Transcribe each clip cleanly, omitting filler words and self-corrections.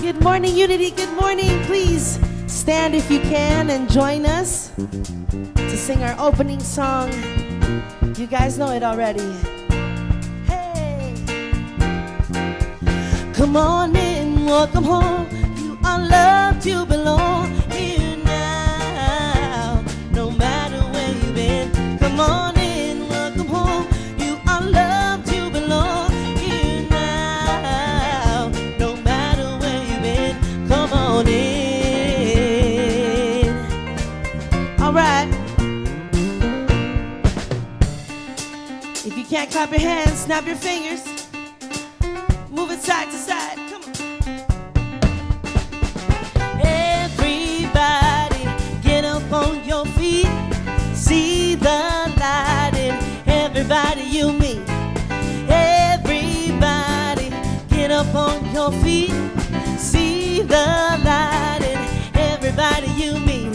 Good morning, Unity. Good morning. Please stand if you can and join us to sing our opening song. You guys know it already. Hey! Come on in, welcome home. You are loved, you belong here now. No matter where you've been, come on in, welcome home. You are loved, you belong here now. No matter where you've been, come on in. All right. If you can't clap your hands, snap your fingers. Move it side to side. Come on. Everybody, get up on your feet. See the light in everybody you meet. Everybody, get up on your feet. See the light in everybody you meet.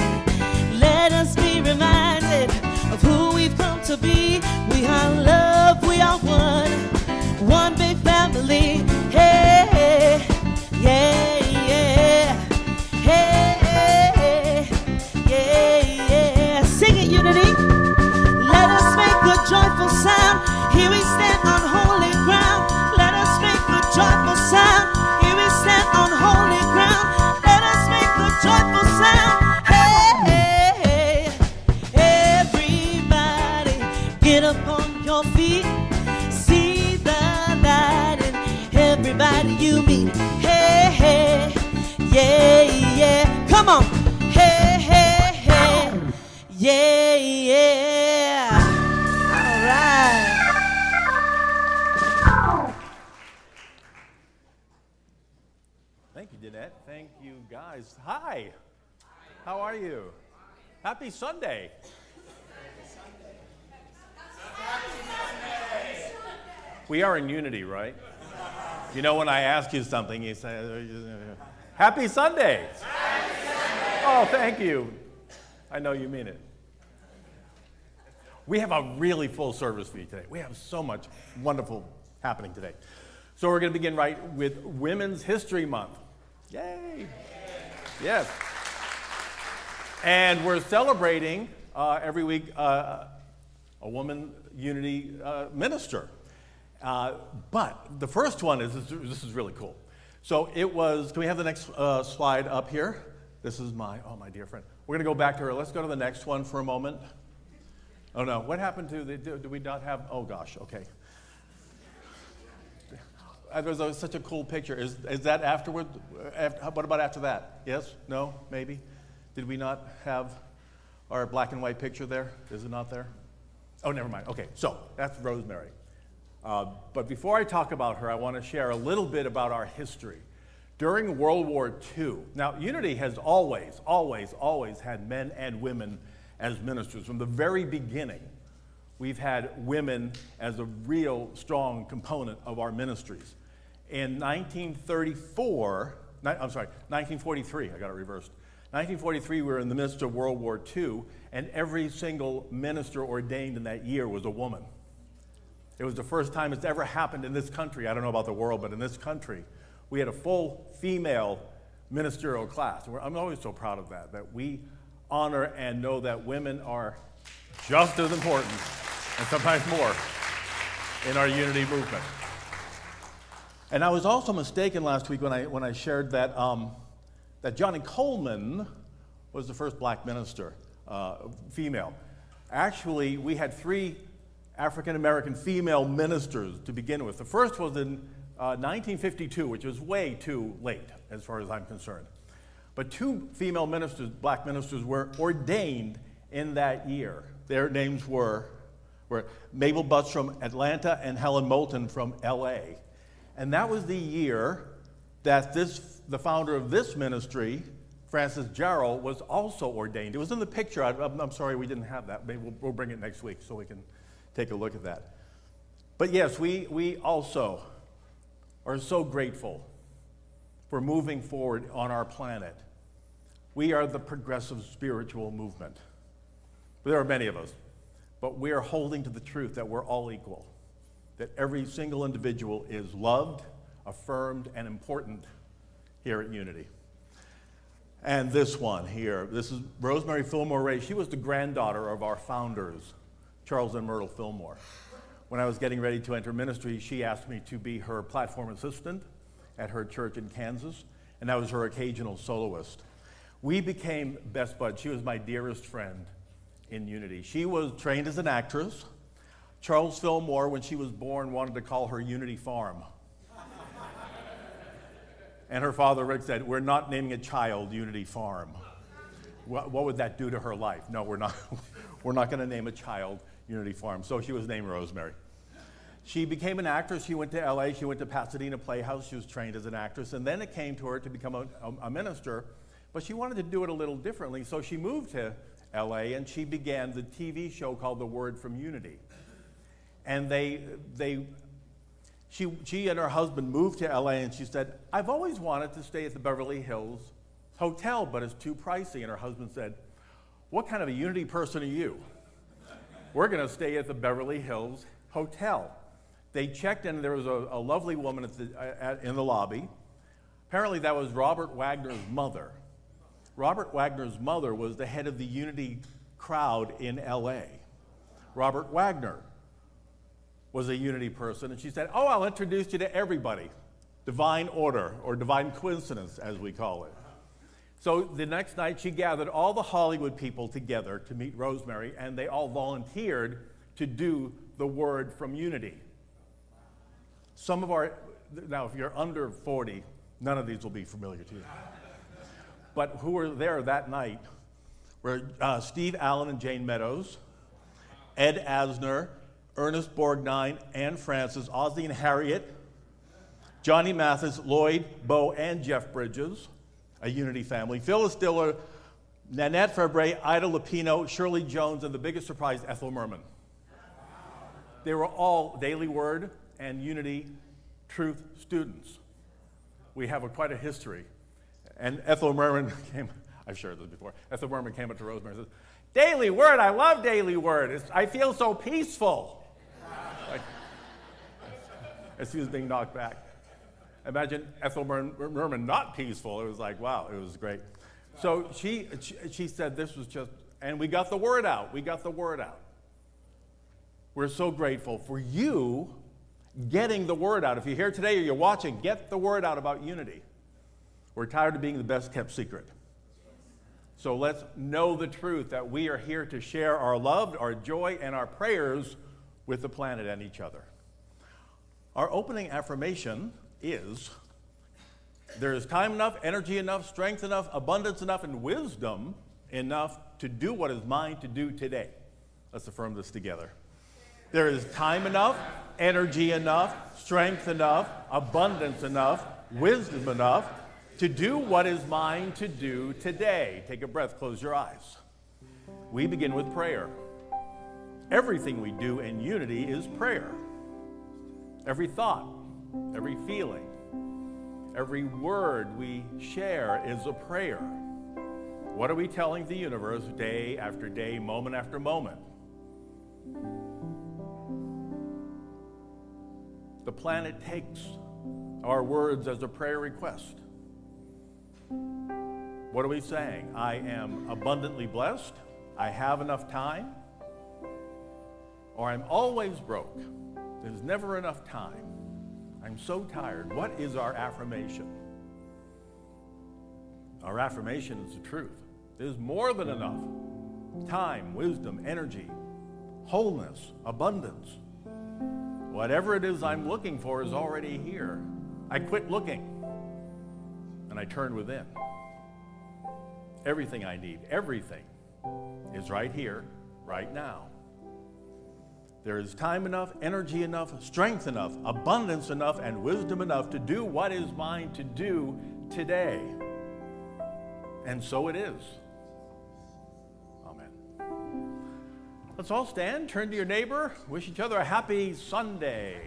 Let us be reminded of who we've come to be. We are love, we are one big family. Hey, hey, yeah, yeah. Hey, hey, yeah, yeah. Sing it, Unity. Let us make a joyful sound. Here we stand on holy ground. Let us make a joyful sound. Here we stand on holy ground. Let us make a joyful sound. Hey, hey, hey. Everybody, get up on your feet. See the light in everybody you meet. Hey, hey, yeah, yeah. Come on. Hey, hey, hey, yeah, yeah. All right. Thank you, Danette. Thank you, guys. Hi. How are you? Happy Sunday. We are in unity, right? You know, when I ask you something, you say, Happy Sunday. Happy Sunday. Oh, thank you. I know you mean it. We have a really full service for you today. We have so much wonderful happening today. So we're going to begin right with Women's History Month. Yay! Yes. And we're celebrating every week a woman unity minister. But the first one is, this is really cool. So it was, can we have the next slide up here? This is my dear friend. We're going to go back to her. Let's go to the next one for a moment. Oh no, what happened to the, do we not have, oh gosh, okay. There's such a cool picture. Is that afterward? What about after that? Yes? No? Maybe? Did we not have our black and white picture there? Is it not there? Oh, never mind. Okay, so that's Rosemary. But before I talk about her, I want to share a little bit about our history. During World War II, now Unity has always had men and women as ministers. From the very beginning, we've had women as a real strong component of our ministries. In 1943, I got it reversed. 1943, we were in the midst of World War II, and every single minister ordained in that year was a woman. It was the first time it's ever happened in this country. I don't know about the world, but in this country, we had a full female ministerial class. I'm always so proud of that we honor and know that women are just as important, and sometimes more, in our unity movement. And I was also mistaken last week when I shared that that Johnny Coleman was the first black minister, female. Actually, we had 3 African-American female ministers to begin with. The first was in 1952, which was way too late as far as I'm concerned. But 2 female ministers, black ministers, were ordained in that year. Their names were Mabel Butts from Atlanta and Helen Moulton from LA. And that was the year that the founder of this ministry, Francis Jarrell, was also ordained. It was in the picture. I'm sorry we didn't have that. Maybe we'll bring it next week so we can take a look at that. But yes, we also are so grateful for moving forward on our planet. We are the progressive spiritual movement. There are many of us, but we are holding to the truth that we're all equal, that every single individual is loved, affirmed, and important here at Unity. And this one here, this is Rosemary Fillmore Ray. She was the granddaughter of our founders, Charles and Myrtle Fillmore. When I was getting ready to enter ministry, she asked me to be her platform assistant at her church in Kansas, and I was her occasional soloist. We became best buds. She was my dearest friend in Unity. She was trained as an actress. Charles Fillmore, when she was born, wanted to call her Unity Farm. And her father, Rick, said, we're not naming a child Unity Farm. What would that do to her life? No, we're not. We're not going to name a child Unity Farm. So she was named Rosemary. She became an actress. She went to LA. She went to Pasadena Playhouse. She was trained as an actress. And then it came to her to become a minister. But she wanted to do it a little differently. So she moved to LA and she began the TV show called The Word from Unity. And she and her husband moved to LA, and she said, I've always wanted to stay at the Beverly Hills Hotel, but it's too pricey. And her husband said, what kind of a Unity person are you? We're going to stay at the Beverly Hills Hotel. They checked in, and there was a lovely woman in the lobby. Apparently that was Robert Wagner's mother. Robert Wagner's mother was the head of the Unity crowd in LA. Robert Wagner was a Unity person, and she said, oh, I'll introduce you to everybody. Divine order, or divine coincidence, as we call it. So the next night, she gathered all the Hollywood people together to meet Rosemary, and they all volunteered to do the Word from Unity. Some of our, now if you're under 40, none of these will be familiar to you. But who were there that night were Steve Allen and Jane Meadows, Ed Asner, Ernest Borgnine, Anne Francis, Ozzie and Harriet, Johnny Mathis, Lloyd, Bo, and Jeff Bridges, a Unity family, Phyllis Diller, Nanette Fabre, Ida Lupino, Shirley Jones, and the biggest surprise, Ethel Merman. They were all Daily Word and Unity Truth students. We have quite a history. And Ethel Merman came, I've shared this before, Ethel Merman came up to Rosemary and said, Daily Word, I love Daily Word. I feel so peaceful. Like, as she was being knocked back. Imagine Ethel Merman not peaceful. It was like, wow, it was great. So she said this was just, and we got the word out. We got the word out. We're so grateful for you getting the word out. If you're here today or you're watching, get the word out about unity. We're tired of being the best kept secret. So let's know the truth that we are here to share our love, our joy, and our prayers with the planet and each other. Our opening affirmation is, there is time enough, energy enough, strength enough, abundance enough, and wisdom enough to do what is mine to do today. Let's affirm this together. There is time enough, energy enough, strength enough, abundance enough, wisdom enough to do what is mine to do today. Take a breath, close your eyes. We begin with prayer. Everything we do in unity is prayer. Every thought, every feeling, every word we share is a prayer. What are we telling the universe day after day, moment after moment? The planet takes our words as a prayer request. What are we saying? I am abundantly blessed. I have enough time. Or I'm always broke. There's never enough time. I'm so tired. What is our affirmation? Our affirmation is the truth. There's more than enough time, wisdom, energy, wholeness, abundance. Whatever it is I'm looking for is already here. I quit looking and I turn within. Everything I need, everything is right here, right now. There is time enough, energy enough, strength enough, abundance enough, and wisdom enough to do what is mine to do today. And so it is. Amen. Let's all stand, turn to your neighbor, wish each other a happy Sunday.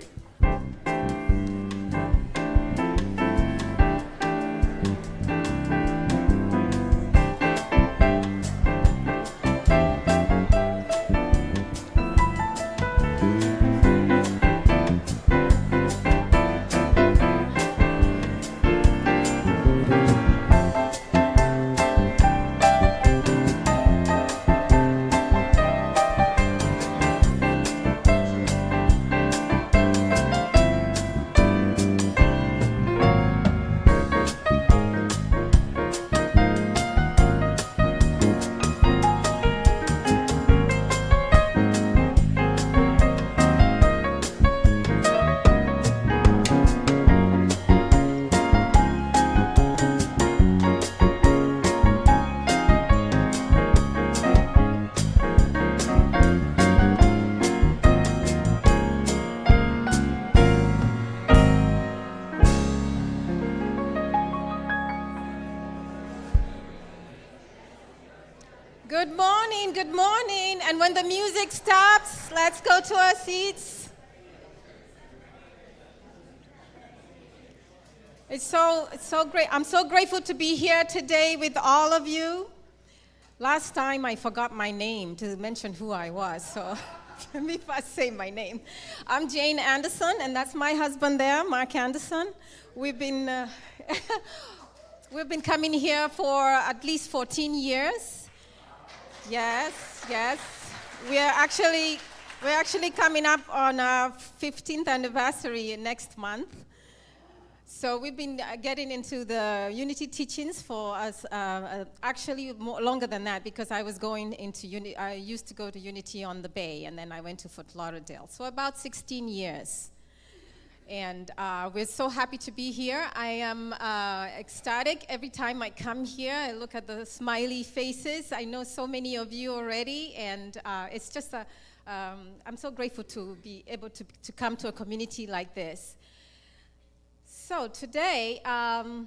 Good morning, and when the music stops, let's go to our seats. It's so great. I'm so grateful to be here today with all of you. Last time I forgot my name to mention who I was, so let me first say my name. I'm Jane Anderson, and that's my husband there, Mark Anderson. We've been coming here for at least 14 years. Yes. We're actually coming up on our 15th anniversary next month. So we've been getting into the Unity teachings for us, actually longer than that, because I was going into I used to go to Unity on the Bay, and then I went to Fort Lauderdale. So about 16 years. And we're so happy to be here. I am ecstatic every time I come here. I look at the smiley faces. I know so many of you already, and it's just I'm so grateful to be able to come to a community like this. So today, I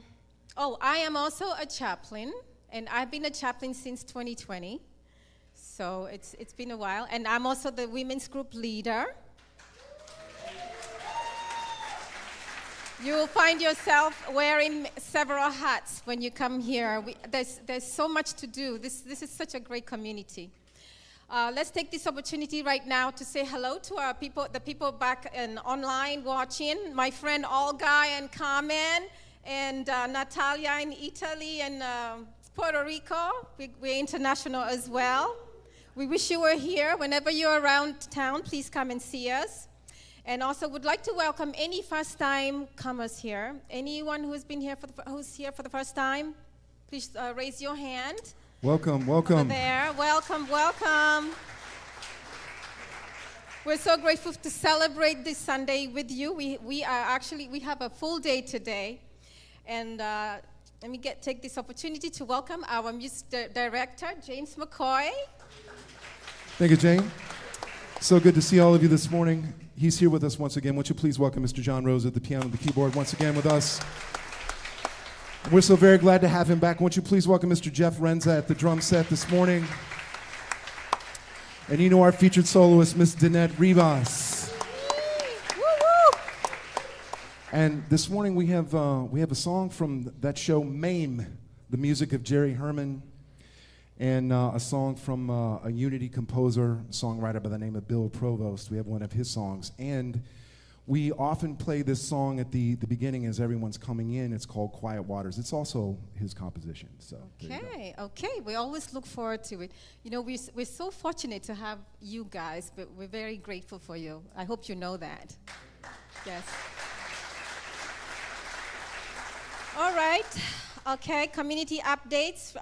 am also a chaplain, and I've been a chaplain since 2020. So it's been a while, and I'm also the women's group leader. You will find yourself wearing several hats when you come here. There's so much to do. This is such a great community. Let's take this opportunity right now to say hello to our people, the people back and online watching. My friend Olga and Carmen and Natalia in Italy and Puerto Rico. We're international as well. We wish you were here. Whenever you're around town, please come and see us. And also would like to welcome any first-time comers here. Anyone who's been here who's here for the first time, please raise your hand. Welcome, Over welcome. there, welcome, welcome. We're so grateful to celebrate this Sunday with you. We have a full day today, and let me take this opportunity to welcome our music director, James McCoy. Thank you, Jane. So good to see all of you this morning. He's here with us once again. Won't you please welcome Mr. John Rose at the piano and the keyboard once again with us. We're so very glad to have him back. Won't you please welcome Mr. Jeff Renza at the drum set this morning. And you know our featured soloist, Miss Danette Rivas. And this morning we have a song from that show, MAME, the music of Jerry Herman, and a song from a Unity composer, songwriter by the name of Bill Provost. We have one of his songs. And we often play this song at the beginning as everyone's coming in. It's called Quiet Waters. It's also his composition. So Okay. We always look forward to it. You know, we're so fortunate to have you guys, but we're very grateful for you. I hope you know that. Yes. All right. Okay, community updates.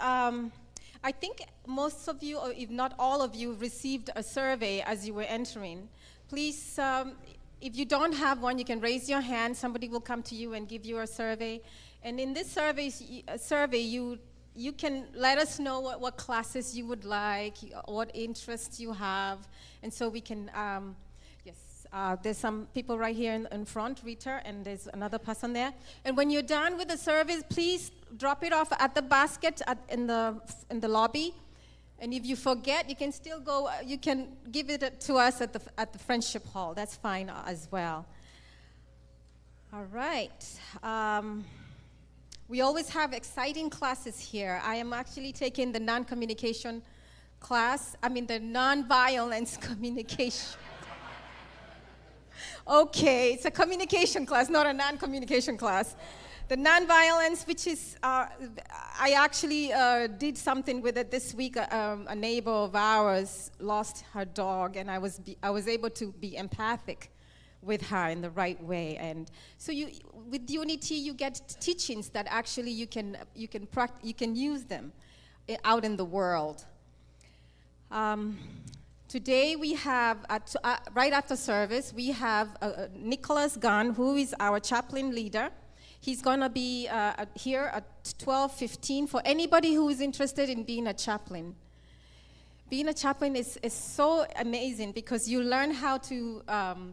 I think most of you, or if not all of you, received a survey as you were entering. Please, if you don't have one, you can raise your hand. Somebody will come to you and give you a survey. And in this survey, you can let us know what classes you would like, what interests you have. And so we can, there's some people right here in front, Rita, and there's another person there. And when you're done with the service, please drop it off at the basket in the lobby. And if you forget, you can still go, you can give it to us at the Friendship Hall. That's fine as well. All right. We always have exciting classes here. I am actually taking the non-communication class, the non-violence communication. Okay, it's a communication class, not a non-communication class. The nonviolence, which is, I actually did something with it this week. A neighbor of ours lost her dog, and I was able to be empathic with her in the right way. And so with Unity, you get teachings that actually you can use them out in the world. Today we have, right after service, we have Nicholas Gunn, who is our chaplain leader. He's going to be here at 12:15 for anybody who is interested in being a chaplain. Being a chaplain is so amazing because you learn how to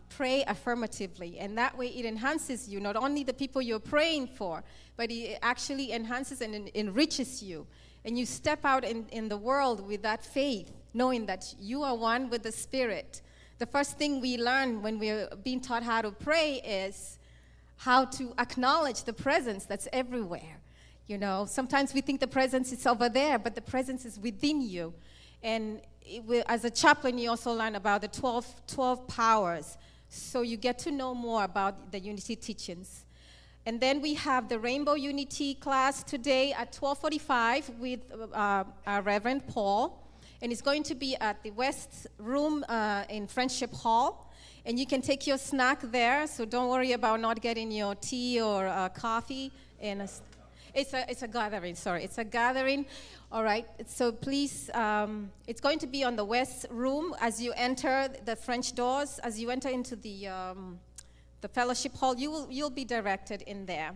pray affirmatively, and that way it enhances you, not only the people you're praying for, but it actually enhances and enriches you. And you step out in the world with that faith, knowing that you are one with the Spirit. The first thing we learn when we're being taught how to pray is how to acknowledge the presence that's everywhere. You know, sometimes we think the presence is over there, but the presence is within you. And as a chaplain, you also learn about the 12 powers. So you get to know more about the Unity teachings. And then we have the Rainbow Unity class today at 12:45 with our Reverend Paul. And it's going to be at the West Room in Friendship Hall. And you can take your snack there, so don't worry about not getting your tea or coffee. And it's a gathering, sorry. It's a gathering. All right, so please, it's going to be on the West Room as you enter the French doors. As you enter into the Fellowship Hall, you'll be directed in there.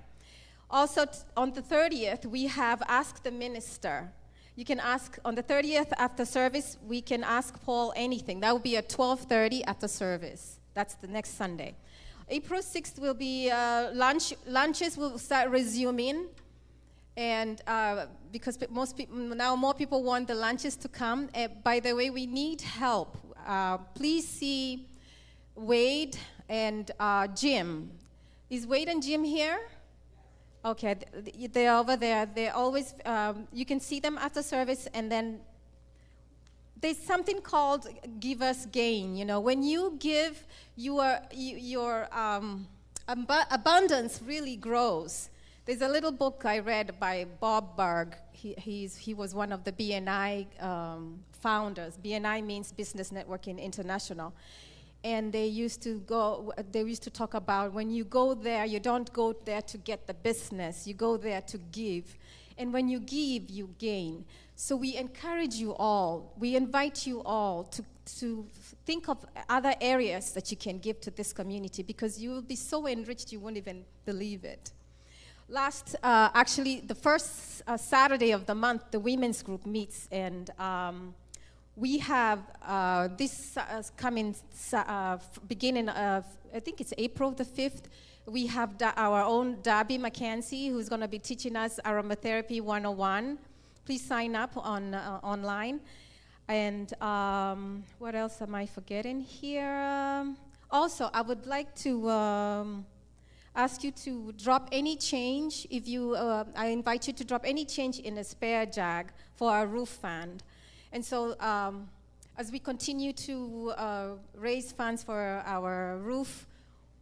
Also, on the 30th, we have Ask the Minister. You can ask, on the 30th after service, we can ask Paul anything. That will be at 12:30 after service. That's the next Sunday. April 6th will be lunches will start resuming. And because more people want the lunches to come. By the way, we need help. Please see Wade and Jim. Is Wade and Jim here? Okay, they're over there. They're always, you can see them after service, and then there's something called giver's gain. You know, when you give, your abundance really grows. There's a little book I read by Bob Berg. He was one of the BNI founders. BNI means Business Networking International. And they used to talk about when you go there, you don't go there to get the business, you go there to give. And when you give, you gain. So we encourage you all, we invite you all to think of other areas that you can give to this community, because you will be so enriched you won't even believe it. Actually, the first Saturday of the month, the women's group meets, and we have this coming beginning of, I think it's April the 5th, we have our own Darby McKenzie, who's going to be teaching us Aromatherapy 101. Please sign up online. And what else am I forgetting here? Also, I would like to ask you to drop any change. If you, I invite you to drop any change in a spare jug for our roof fund. And so, as we continue to raise funds for our roof,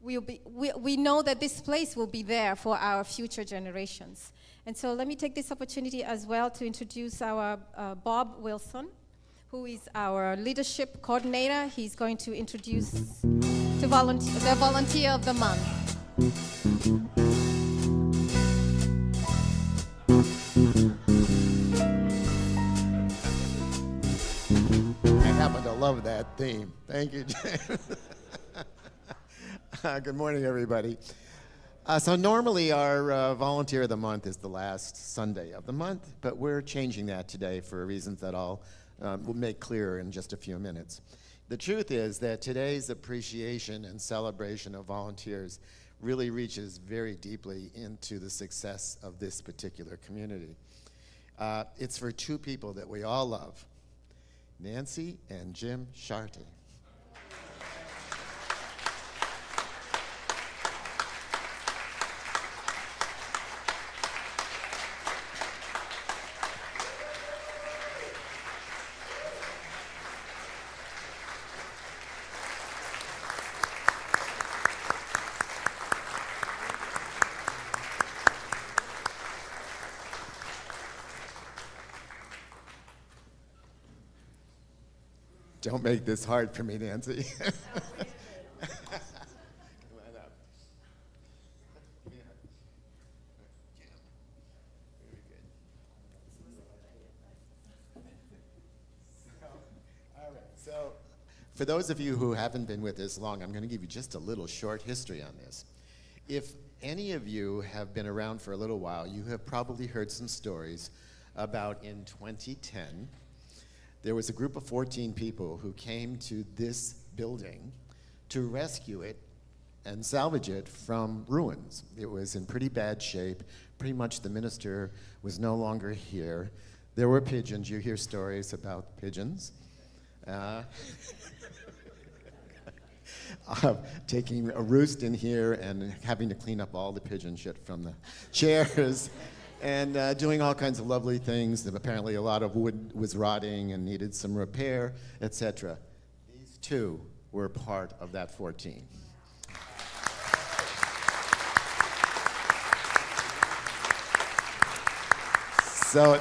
we know that this place will be there for our future generations. And so let me take this opportunity as well to introduce our Bob Wilson, who is our leadership coordinator. He's going to introduce the volunteer of the month. I happen to love that theme. Thank you, James. Good morning, everybody. So normally our Volunteer of the Month is the last Sunday of the month, but we're changing that today for reasons that we'll make clear in just a few minutes. The truth is that today's appreciation and celebration of volunteers really reaches very deeply into the success of this particular community. It's for two people that we all love, Nancy and Jim Sharty. Don't make this hard for me, Nancy. Come on up. Very good. All right. So, for those of you who haven't been with us long, I'm going to give you just a little short history on this. If any of you have been around for a little while, you have probably heard some stories about in 2010, there was a group of 14 people who came to this building to rescue it and salvage it from ruins. It was in pretty bad shape. Pretty much the minister was no longer here. There were pigeons. You hear stories about pigeons. Taking a roost in here and having to clean up all the pigeon shit from the chairs. And doing all kinds of lovely things. Apparently a lot of wood was rotting and needed some repair, etc. These two were part of that 14. So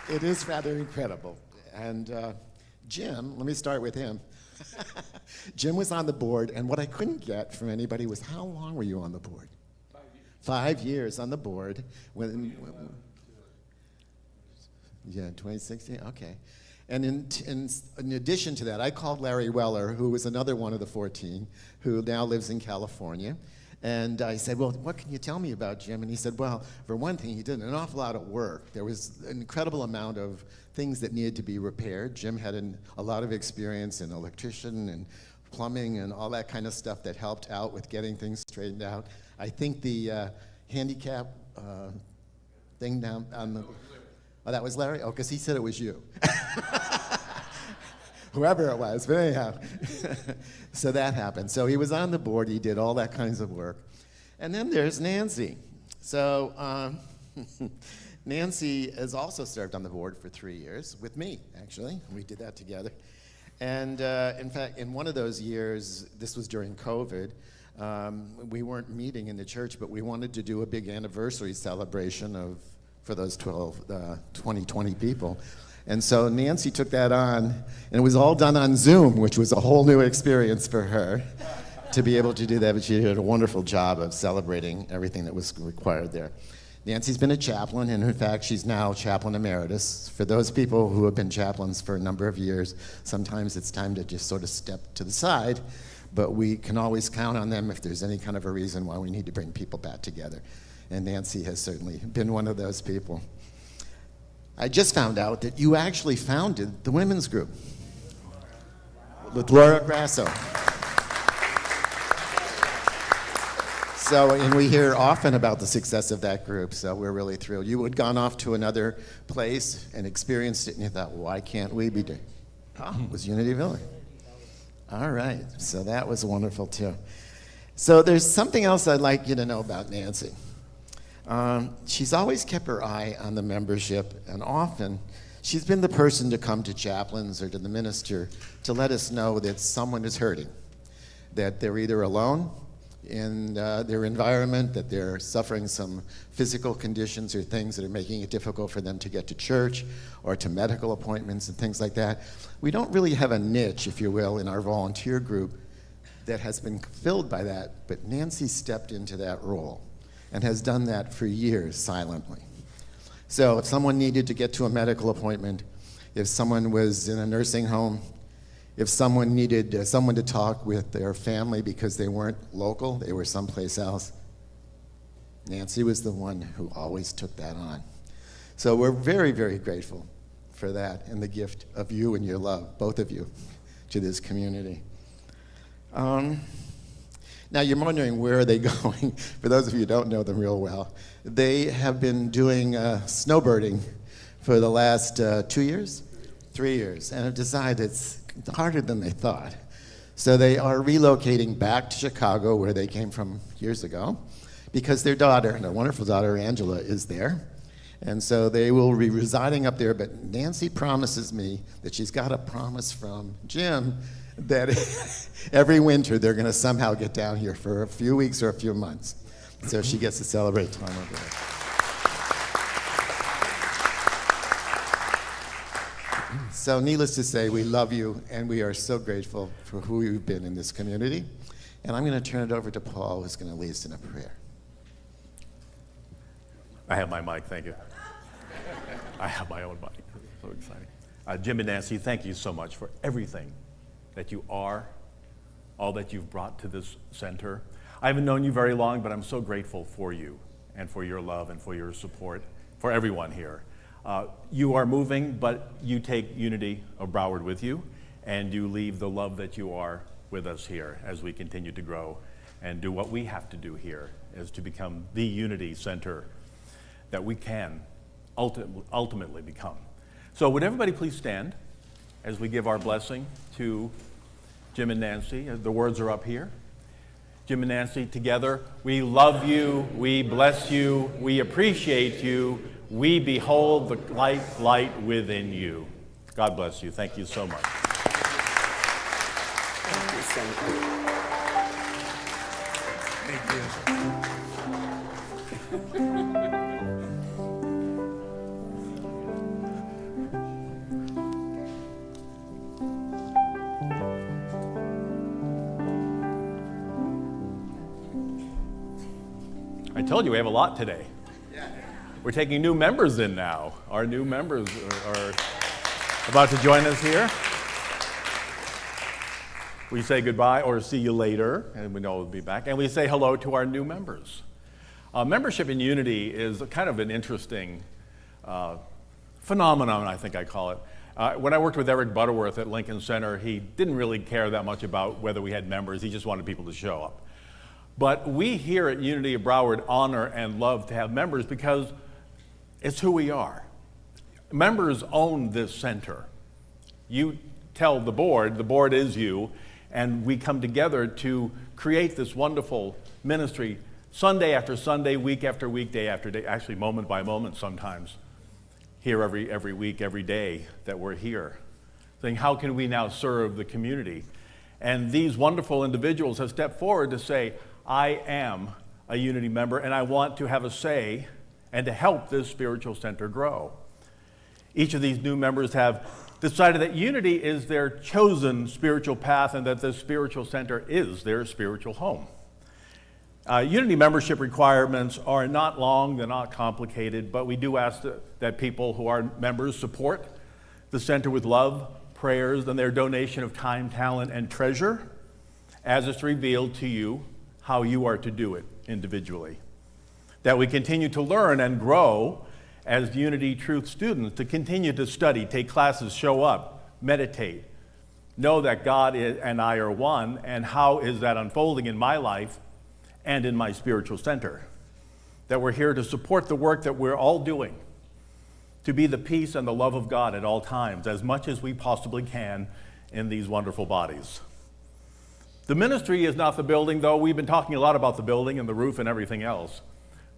it is rather incredible. And Jim, let me start with him. Jim was on the board, and what I couldn't get from anybody was, how long were you on the board? 5 years on the board. Yeah, 2016, okay. And in addition to that, I called Larry Weller, who was another one of the 14, who now lives in California. And I said, well, what can you tell me about Jim? And he said, well, for one thing, he did an awful lot of work. There was an incredible amount of things that needed to be repaired. Jim had a lot of experience in electrician and plumbing and all that kind of stuff that helped out with getting things straightened out. I think the handicap thing down on the... Oh, that was Larry? Oh, because he said it was you. Whoever it was, but anyhow. So that happened. So he was on the board. He did all that kinds of work. And then there's Nancy. So Nancy has also served on the board for 3 years, with me, actually. We did that together. And in fact, in one of those years, this was during COVID, we weren't meeting in the church, but we wanted to do a big anniversary celebration for those 20 people. And so Nancy took that on, and it was all done on Zoom, which was a whole new experience for her to be able to do that, but she did a wonderful job of celebrating everything that was required there. Nancy's been a chaplain, and in fact, she's now chaplain emeritus. For those people who have been chaplains for a number of years, sometimes it's time to just sort of step to the side, but we can always count on them if there's any kind of a reason why we need to bring people back together. And Nancy has certainly been one of those people. I just found out that you actually founded the women's group with Laura Grasso. So, and we hear often about the success of that group, so we're really thrilled. You had gone off to another place and experienced it, and you thought, why can't we be doing it? Oh, it was Unity Village. All right, so that was wonderful too. So there's something else I'd like you to know about Nancy. She's always kept her eye on the membership, and often she's been the person to come to chaplains or to the minister to let us know that someone is hurting, that they're either alone in their environment, that they're suffering some physical conditions or things that are making it difficult for them to get to church or to medical appointments and things like that. We don't really have a niche, if you will, in our volunteer group that has been filled by that, but Nancy stepped into that role and has done that for years silently. So if someone needed to get to a medical appointment, if someone was in a nursing home, if someone needed someone to talk with their family because they weren't local, they were someplace else, Nancy was the one who always took that on. So we're very, very grateful for that and the gift of you and your love, both of you, to this community. Now you're wondering, where are they going? For those of you who don't know them real well, they have been doing snowbirding for the last 2 years? 3 years, and have decided it's harder than they thought. So they are relocating back to Chicago, where they came from years ago, because their daughter, their wonderful daughter Angela, is there. And so they will be residing up there, but Nancy promises me that she's got a promise from Jim that every winter they're going to somehow get down here for a few weeks or a few months. So she gets to celebrate time over there. So needless to say, we love you, and we are so grateful for who you've been in this community. And I'm going to turn it over to Paul, who's going to lead us in a prayer. I have my mic, thank you. I have my own mic. So exciting. Jim and Nancy, thank you so much for everything that you are, all that you've brought to this center. I haven't known you very long, but I'm so grateful for you and for your love and for your support, for everyone here. You are moving, but you take Unity of Broward with you, and you leave the love that you are with us here as we continue to grow and do what we have to do here, is to become the Unity Center that we can ultimately become. So would everybody please stand as we give our blessing to Jim and Nancy. The words are up here. Jim and Nancy, together, we love you, we bless you, we appreciate you, we behold the light within you. God bless you. Thank you so much. Thank you so much. Thank you. I told you we have a lot today. We're taking new members in now. Our new members are about to join us here. We say goodbye or see you later, and we know we'll be back. And we say hello to our new members. Membership in Unity is kind of an interesting phenomenon, I think I call it. When I worked with Eric Butterworth at Lincoln Center, he didn't really care that much about whether we had members. He just wanted people to show up. But we here at Unity of Broward honor and love to have members because it's who we are. Members own this center. You tell the board is you, and we come together to create this wonderful ministry Sunday after Sunday, week after week, day after day, actually moment by moment sometimes, here every week, every day that we're here, saying, how can we now serve the community? And these wonderful individuals have stepped forward to say, I am a Unity member, and I want to have a say and to help this spiritual center grow. Each of these new members have decided that Unity is their chosen spiritual path and that this spiritual center is their spiritual home. Unity membership requirements are not long, they're not complicated, but we do ask that people who are members support the center with love, prayers, and their donation of time, talent, and treasure as it's revealed to you how you are to do it individually. That we continue to learn and grow as Unity Truth students, to continue to study, take classes, show up, meditate, know that God and I are one, and how is that unfolding in my life and in my spiritual center. That we're here to support the work that we're all doing, to be the peace and the love of God at all times, as much as we possibly can in these wonderful bodies. The ministry is not the building, though we've been talking a lot about the building and the roof and everything else.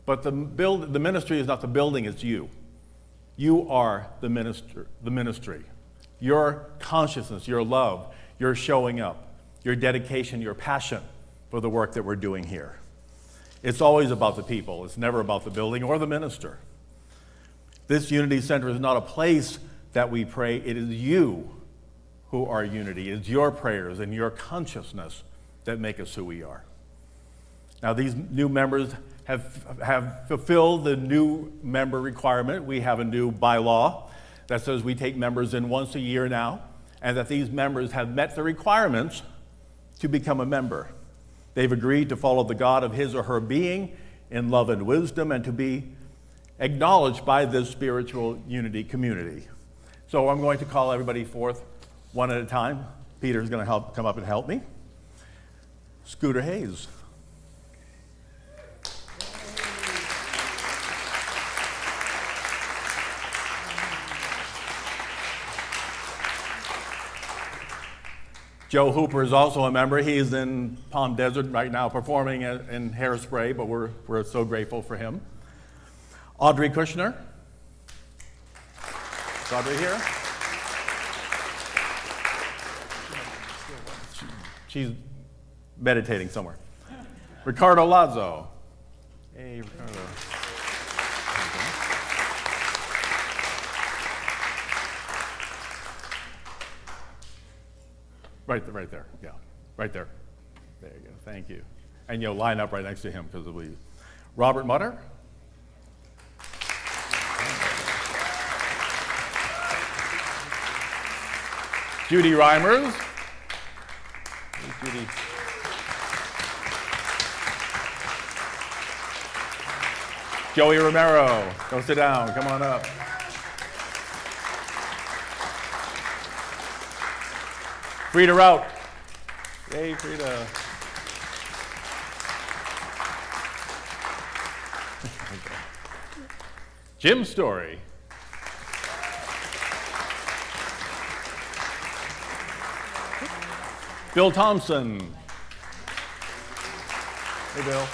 But the ministry is not the building, it's you. You are the ministry. Your consciousness, your love, your showing up, your dedication, your passion for the work that we're doing here. It's always about the people. It's never about the building or the minister. This Unity Center is not a place that we pray. It is you who are Unity. It's your prayers and your consciousness that make us who we are. Now, these new members have fulfilled the new member requirement. We have a new bylaw that says we take members in once a year now, and that these members have met the requirements to become a member. They've agreed to follow the God of his or her being in love and wisdom, and to be acknowledged by this spiritual Unity community. So I'm going to call everybody forth one at a time. Peter's going to come up and help me. Scooter Hayes. Joe Hooper is also a member. He's in Palm Desert right now performing in Hairspray, but we're so grateful for him. Audrey Kushner. Is Audrey here? She's meditating somewhere. Ricardo Lazo. Hey, Ricardo. Right there, yeah, right there. There you go, thank you. And you'll line up right next to him because it'll be Robert Mutter. Judy Reimers. Hey, Judy. Joey Romero, go sit down, come on up. Frida Rout. Yay, Frida. Jim Story. Bill Thompson. Hey, Bill.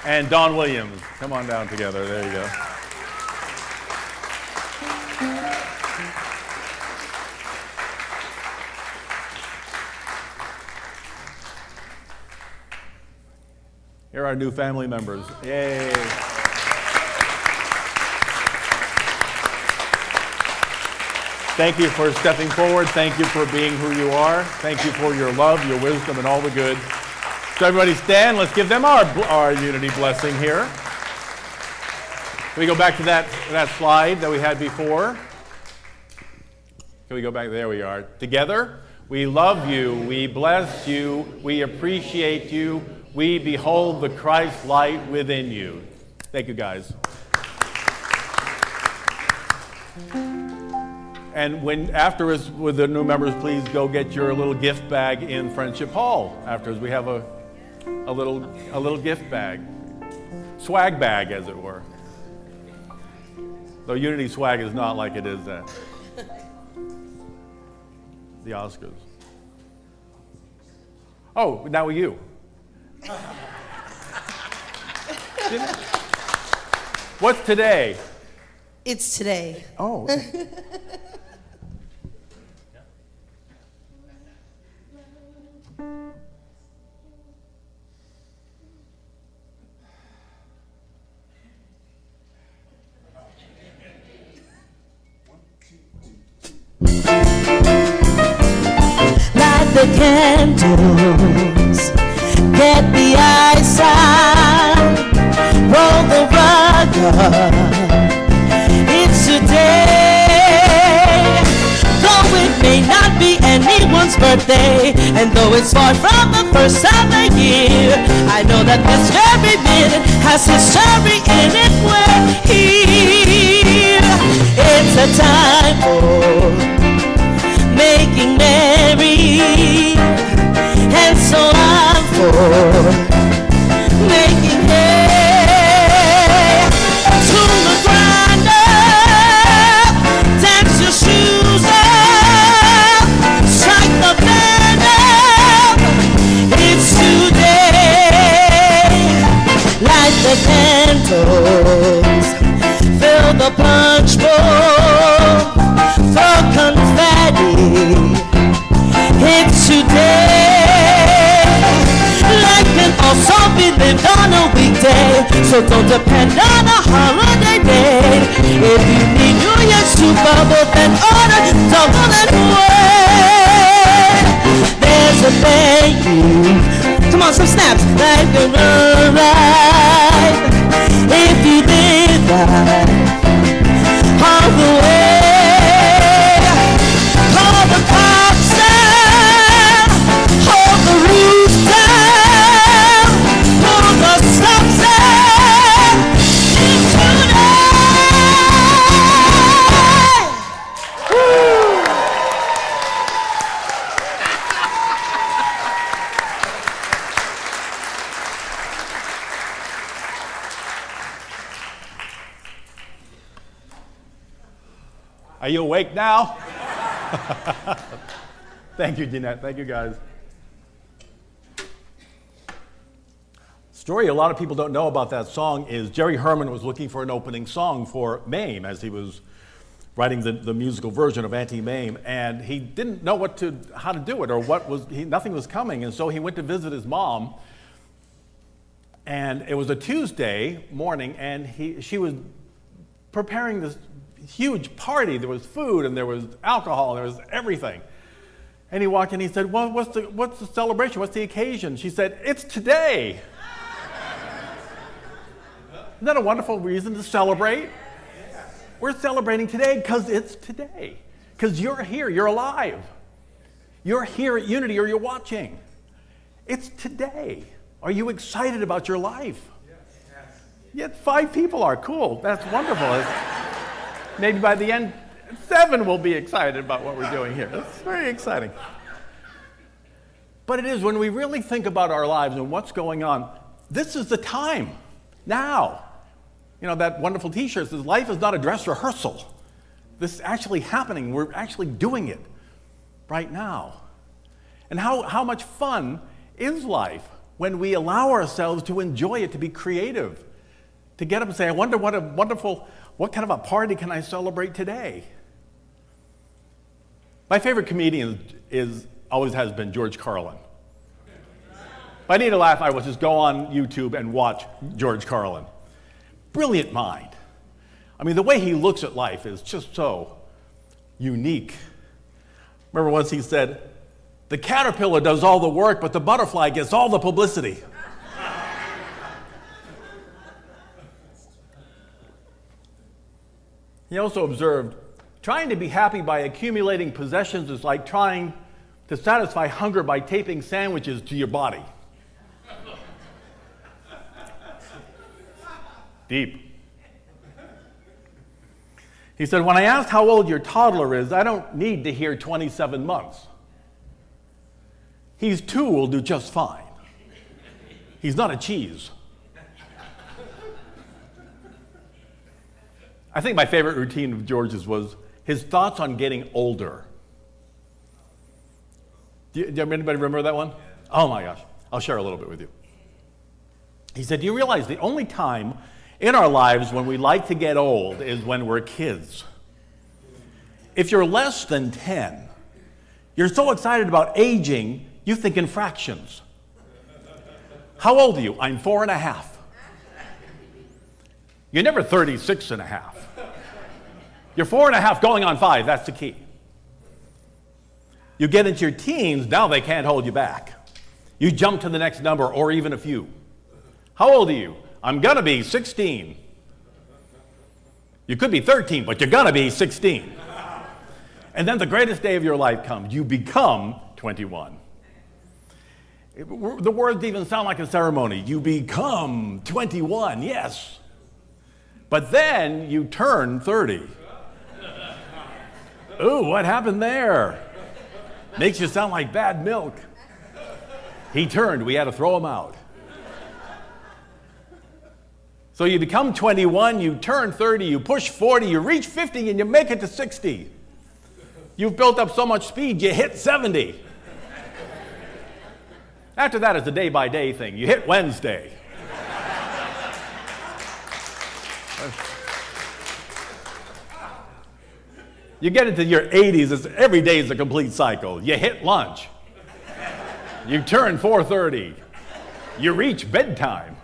And Don Williams. Come on down together. There you go. Here are our new family members. Yay. Thank you for stepping forward. Thank you for being who you are. Thank you for your love, your wisdom, and all the good. So everybody stand. Let's give them our Unity blessing here. Can we go back to that slide that we had before? Can we go back? There we are. Together, we love you. We bless you. We appreciate you. We behold the Christ light within you. Thank you, guys. And afterwards, with the new members, please go get your little gift bag in Friendship Hall. Afterwards, we have a little gift bag, swag bag, as it were. Though Unity swag is not like it is at the Oscars. Oh, now you. What's today? It's today. Oh. Light the candles, get the ice out, roll the rug up. It's today, though it may not be anyone's birthday, and though it's far from the first of the year, I know that this very minute has history in it. We're here. It's a time for making merry, and so I'm for making hay. Tune the grinder, dance your shoes up, strike the band up. It's today. Light the candles, fill the punch bowl, throw confetti. It's today. Life can also be lived on a weekday, so don't depend on a holiday day. If you need New Year's to bubble, then order double and wait. There's a baby. Come on, some snaps. Life can run right if you live right all the way. Call the cops down, hold the roof down, pull the stops down. It's Are you awake now? Thank you, Jeanette. Thank you, guys. Story a lot of people don't know about that song is Jerry Herman was looking for an opening song for MAME as he was writing the musical version of Auntie Mame, and he didn't know how to do it or nothing was coming, and so he went to visit his mom, and it was a Tuesday morning, and she was preparing this huge party. There was food and there was alcohol and there was everything. And he walked in and he said, well, what's the celebration? What's the occasion? She said, it's today. Isn't that a wonderful reason to celebrate? We're celebrating today because it's today. Because you're here, you're alive. You're here at Unity or you're watching. It's today. Are you excited about your life? Yes. Yet 5 people are. Cool. That's wonderful. Maybe by the end, 7 will be excited about what we're doing here. That's very exciting. But it is, when we really think about our lives and what's going on, this is the time, now. You know, that wonderful t-shirt says, life is not a dress rehearsal. This is actually happening. We're actually doing it right now. And how much fun is life when we allow ourselves to enjoy it, to be creative, to get up and say, I wonder what kind of a party can I celebrate today? My favorite comedian always has been George Carlin. If I need a laugh, I will just go on YouTube and watch George Carlin. Brilliant mind. I mean, the way he looks at life is just so unique. Remember once he said, the caterpillar does all the work, but the butterfly gets all the publicity. He also observed, trying to be happy by accumulating possessions is like trying to satisfy hunger by taping sandwiches to your body. Deep. He said, when I asked how old your toddler is, I don't need to hear 27 months. He's 2 will do just fine. He's not a cheese. I think my favorite routine of George's was his thoughts on getting older. Do anybody remember that one? Oh my gosh. I'll share a little bit with you. He said, do you realize the only time in our lives when we like to get old is when we're kids? If you're less than 10, you're so excited about aging, you think in fractions. How old are you? I'm 4.5. You're never 36.5. You're 4.5 going on 5, that's the key. You get into your teens, now they can't hold you back. You jump to the next number or even a few. How old are you? I'm gonna be 16. You could be 13, but you're gonna be 16. And then the greatest day of your life comes. You become 21. The words even sound like a ceremony. You become 21, yes. But then you turn 30. Ooh, what happened there? Makes you sound like bad milk. He turned, we had to throw him out. So you become 21, you turn 30, you push 40, you reach 50, and you make it to 60. You've built up so much speed, you hit 70. After that, it's a day-by-day thing. You hit Wednesday. You get into your 80s, every day is a complete cycle. You hit lunch. You turn 4:30. You reach bedtime.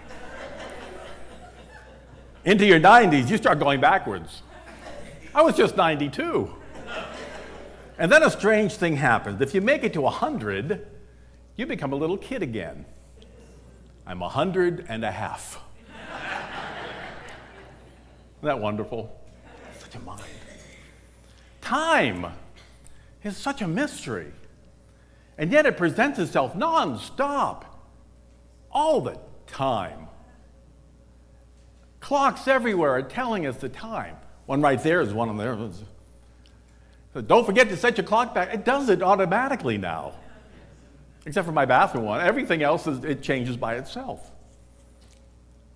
Into your 90s, you start going backwards. I was just 92. And then a strange thing happens. If you make it to 100, you become a little kid again. I'm 100.5. Isn't that wonderful? Such a mind. Time is such a mystery. And yet it presents itself non-stop, all the time. Clocks everywhere are telling us the time. One right there is one of them. So don't forget to set your clock back. It does it automatically now. Except for my bathroom one. Everything else, it changes by itself.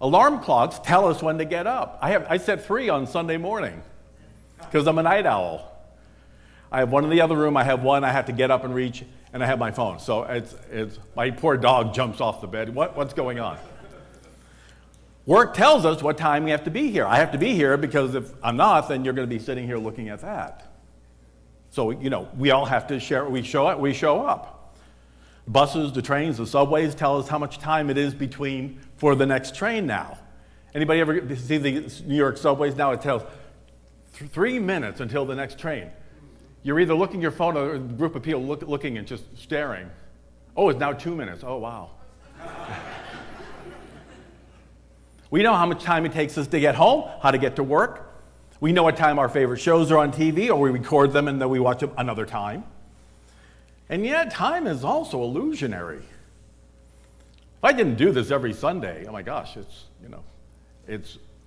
Alarm clocks tell us when to get up. I set 3 on Sunday morning because I'm a night owl. I have one in the other room. I have one I have to get up and reach, and I have my phone. So it's my poor dog jumps off the bed. What's going on? Work tells us what time we have to be here. I have to be here because if I'm not, then you're going to be sitting here looking at that. So, we all have to share. We show up. Buses, the trains, the subways tell us how much time it is for the next train now. Anybody ever see the New York subways now? It tells 3 minutes until the next train. You're either looking at your phone or a group of people looking and just staring. Oh, it's now 2 minutes. Oh, wow. We know how much time it takes us to get home, how to get to work. We know what time our favorite shows are on TV, or we record them and then we watch them another time. And yet, time is also illusionary. If I didn't do this every Sunday, oh my gosh,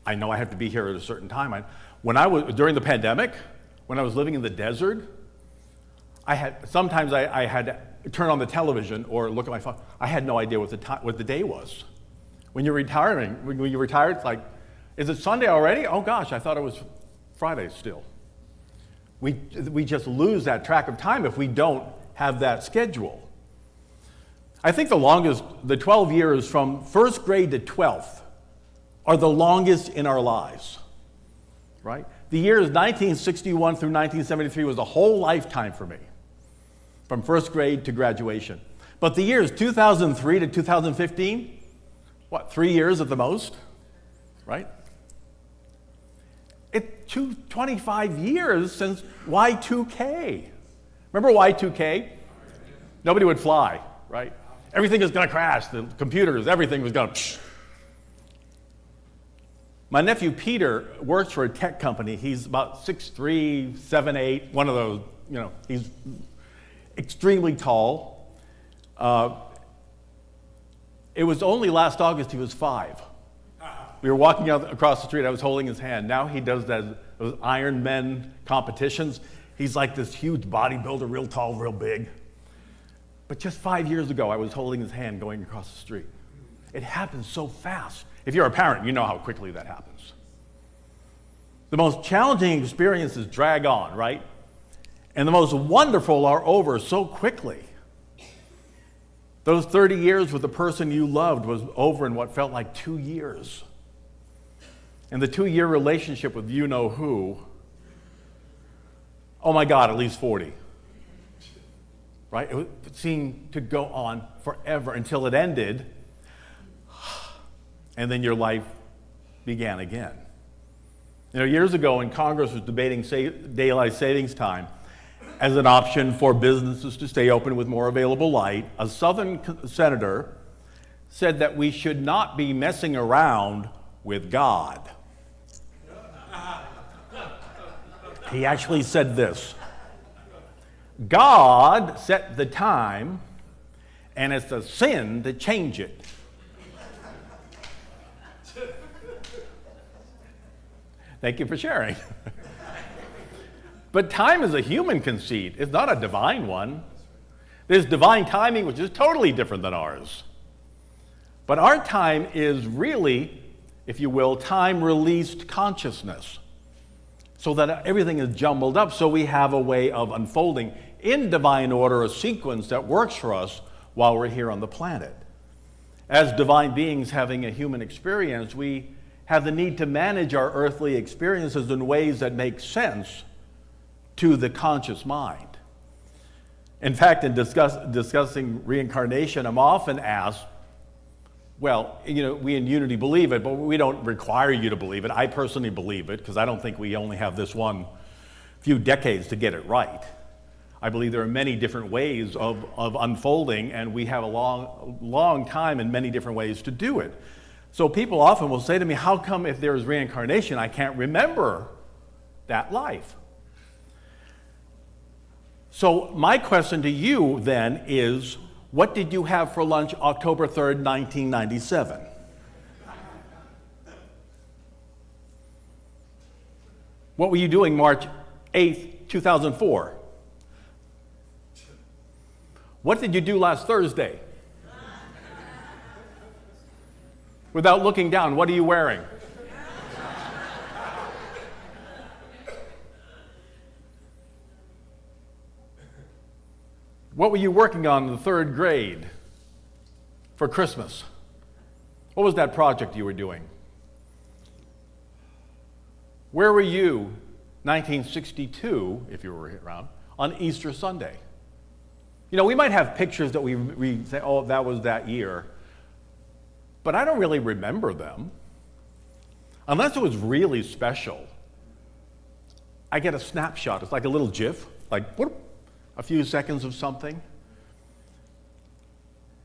I know I have to be here at a certain time. During the pandemic, when I was living in the desert, sometimes I had to turn on the television or look at my phone. I had no idea what the day was. When you're retiring, when you retire, it's like, is it Sunday already? Oh gosh, I thought it was Friday still. We just lose that track of time if we don't have that schedule. I think the 12 years from first grade to 12th are the longest in our lives, right? The years 1961 through 1973 was a whole lifetime for me, from first grade to graduation. But the years 2003 to 2015, 3 years at the most, right? It's 25 years since Y2K. Remember Y2K? Nobody would fly, right? Everything is going to crash. The computers, everything was going to. My nephew Peter works for a tech company. He's about 6'3", 7'8", one of those, he's extremely tall. It was only last August he was 5. We were walking out across the street. I was holding his hand. Now he does those Iron Men competitions. He's like this huge bodybuilder, real tall, real big. But just 5 years ago, I was holding his hand going across the street. It happens so fast. If you're a parent, you know how quickly that happens. The most challenging experiences drag on, right? And the most wonderful are over so quickly. Those 30 years with the person you loved was over in what felt like 2 years. And the 2-year relationship with you-know-who, oh my God, at least 40. Right? It seemed to go on forever until it ended, and then your life began again. You know, years ago when Congress was debating daylight savings time as an option for businesses to stay open with more available light, a Southern senator said that we should not be messing around with God. He actually said this: God set the time, and it's a sin to change it. Thank you for sharing. But time is a human conceit. It's not a divine one. There's divine timing, which is totally different than ours. But our time is really, if you will, time-released consciousness, so that everything is jumbled up, so we have a way of unfolding in divine order, a sequence that works for us while we're here on the planet. As divine beings having a human experience, we have the need to manage our earthly experiences in ways that make sense to the conscious mind. In fact, in discussing reincarnation, I'm often asked, well, you know, we in Unity believe it, but we don't require you to believe it. I personally believe it because I don't think we only have this one few decades to get it right. I believe there are many different ways of unfolding, and we have a long time and many different ways to do it. So people often will say to me, how come if there is reincarnation, I can't remember that life? So my question to you then is, what did you have for lunch October 3rd, 1997? What were you doing March 8th, 2004? What did you do last Thursday? Without looking down, what are you wearing? What were you working on in the 3rd grade for Christmas? What was that project you were doing? Where were you 1962, if you were around, on Easter Sunday? You know, we might have pictures that we say, oh, that was that year, but I don't really remember them. Unless it was really special, I get a snapshot. It's like a little GIF, like whoop, a few seconds of something.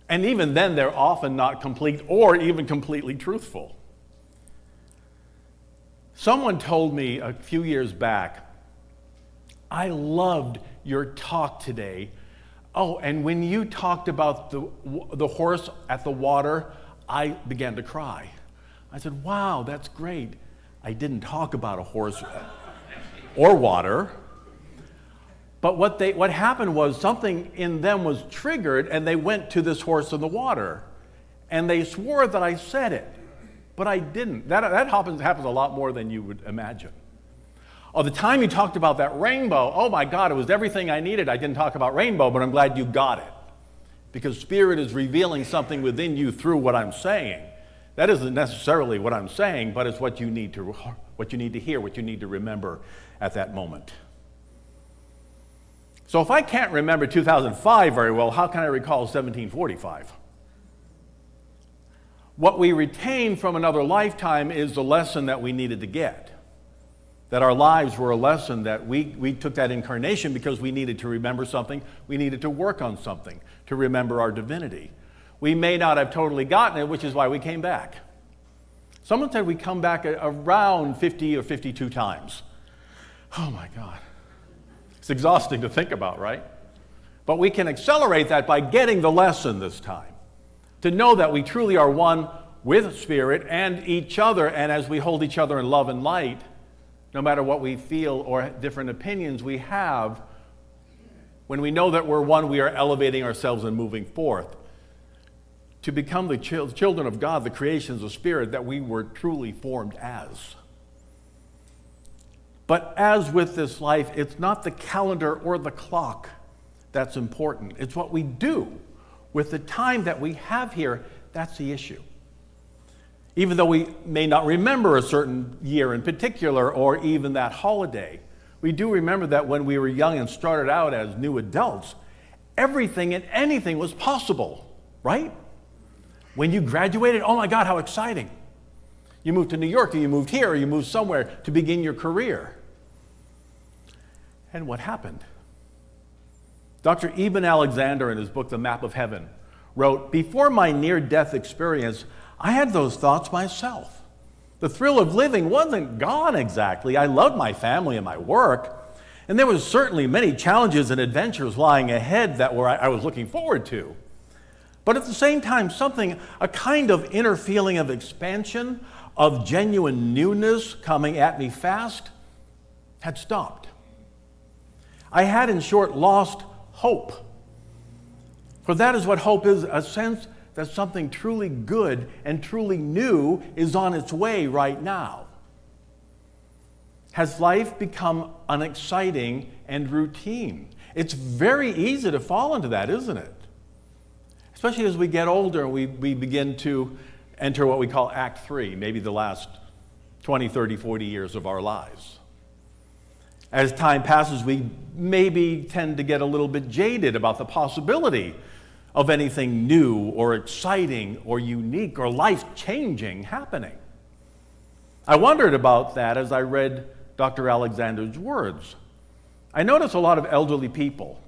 And even then, they're often not complete or even completely truthful. Someone told me a few years back, I loved your talk today. Oh, and when you talked about the horse at the water, I began to cry. I said, wow, that's great. I didn't talk about a horse or water. But what happened was something in them was triggered, and they went to this horse in the water. And they swore that I said it, but I didn't. That happens a lot more than you would imagine. Oh, the time you talked about that rainbow, oh my God, it was everything I needed. I didn't talk about rainbow, but I'm glad you got it. Because Spirit is revealing something within you through what I'm saying. That isn't necessarily what I'm saying, but it's what you need to hear, what you need to remember at that moment. So if I can't remember 2005 very well, how can I recall 1745? What we retain from another lifetime is the lesson that we needed to get. That our lives were a lesson, that we took that incarnation because we needed to remember something, we needed to work on something, to remember our divinity. We may not have totally gotten it, which is why we came back. Someone said we come back around 50 or 52 times. Oh my God. It's exhausting to think about, right? But we can accelerate that by getting the lesson this time. To know that we truly are one with Spirit and each other, and as we hold each other in love and light, no matter what we feel or different opinions we have, when we know that we're one, we are elevating ourselves and moving forth to become the children of God, the creations of Spirit that we were truly formed as. But as with this life, it's not the calendar or the clock that's important. It's what we do with the time that we have here, that's the issue. Even though we may not remember a certain year in particular or even that holiday, we do remember that when we were young and started out as new adults, everything and anything was possible, right? When you graduated, oh my God, how exciting. You moved to New York, or you moved here, or you moved somewhere to begin your career. And what happened? Dr. Eben Alexander, in his book, The Map of Heaven, wrote, "Before my near-death experience, I had those thoughts myself. The thrill of living wasn't gone exactly. I loved my family and my work, and there was certainly many challenges and adventures lying ahead that I was looking forward to. But at the same time, a kind of inner feeling of expansion, of genuine newness coming at me fast, had stopped. I had, in short, lost hope. For that is what hope is, a sense that something truly good and truly new is on its way right now. Has life become unexciting and routine? It's very easy to fall into that, isn't it? Especially as we get older and we begin to enter what we call Act 3, maybe the last 20, 30, 40 years of our lives. As time passes, we maybe tend to get a little bit jaded about the possibility of anything new or exciting or unique or life-changing happening. I wondered about that as I read Dr. Alexander's words. I noticed a lot of elderly people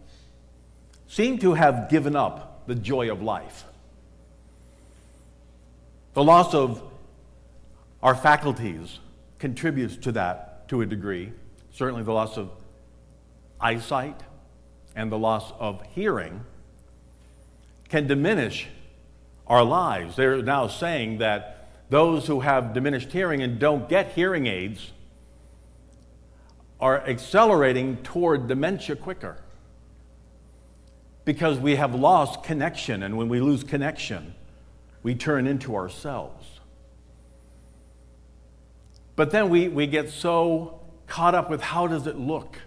seem to have given up the joy of life. The loss of our faculties contributes to that to a degree. Certainly the loss of eyesight and the loss of hearing can diminish our lives. They're now saying that those who have diminished hearing and don't get hearing aids are accelerating toward dementia quicker because we have lost connection, and when we lose connection, we turn into ourselves. But then we get so caught up with how does it look.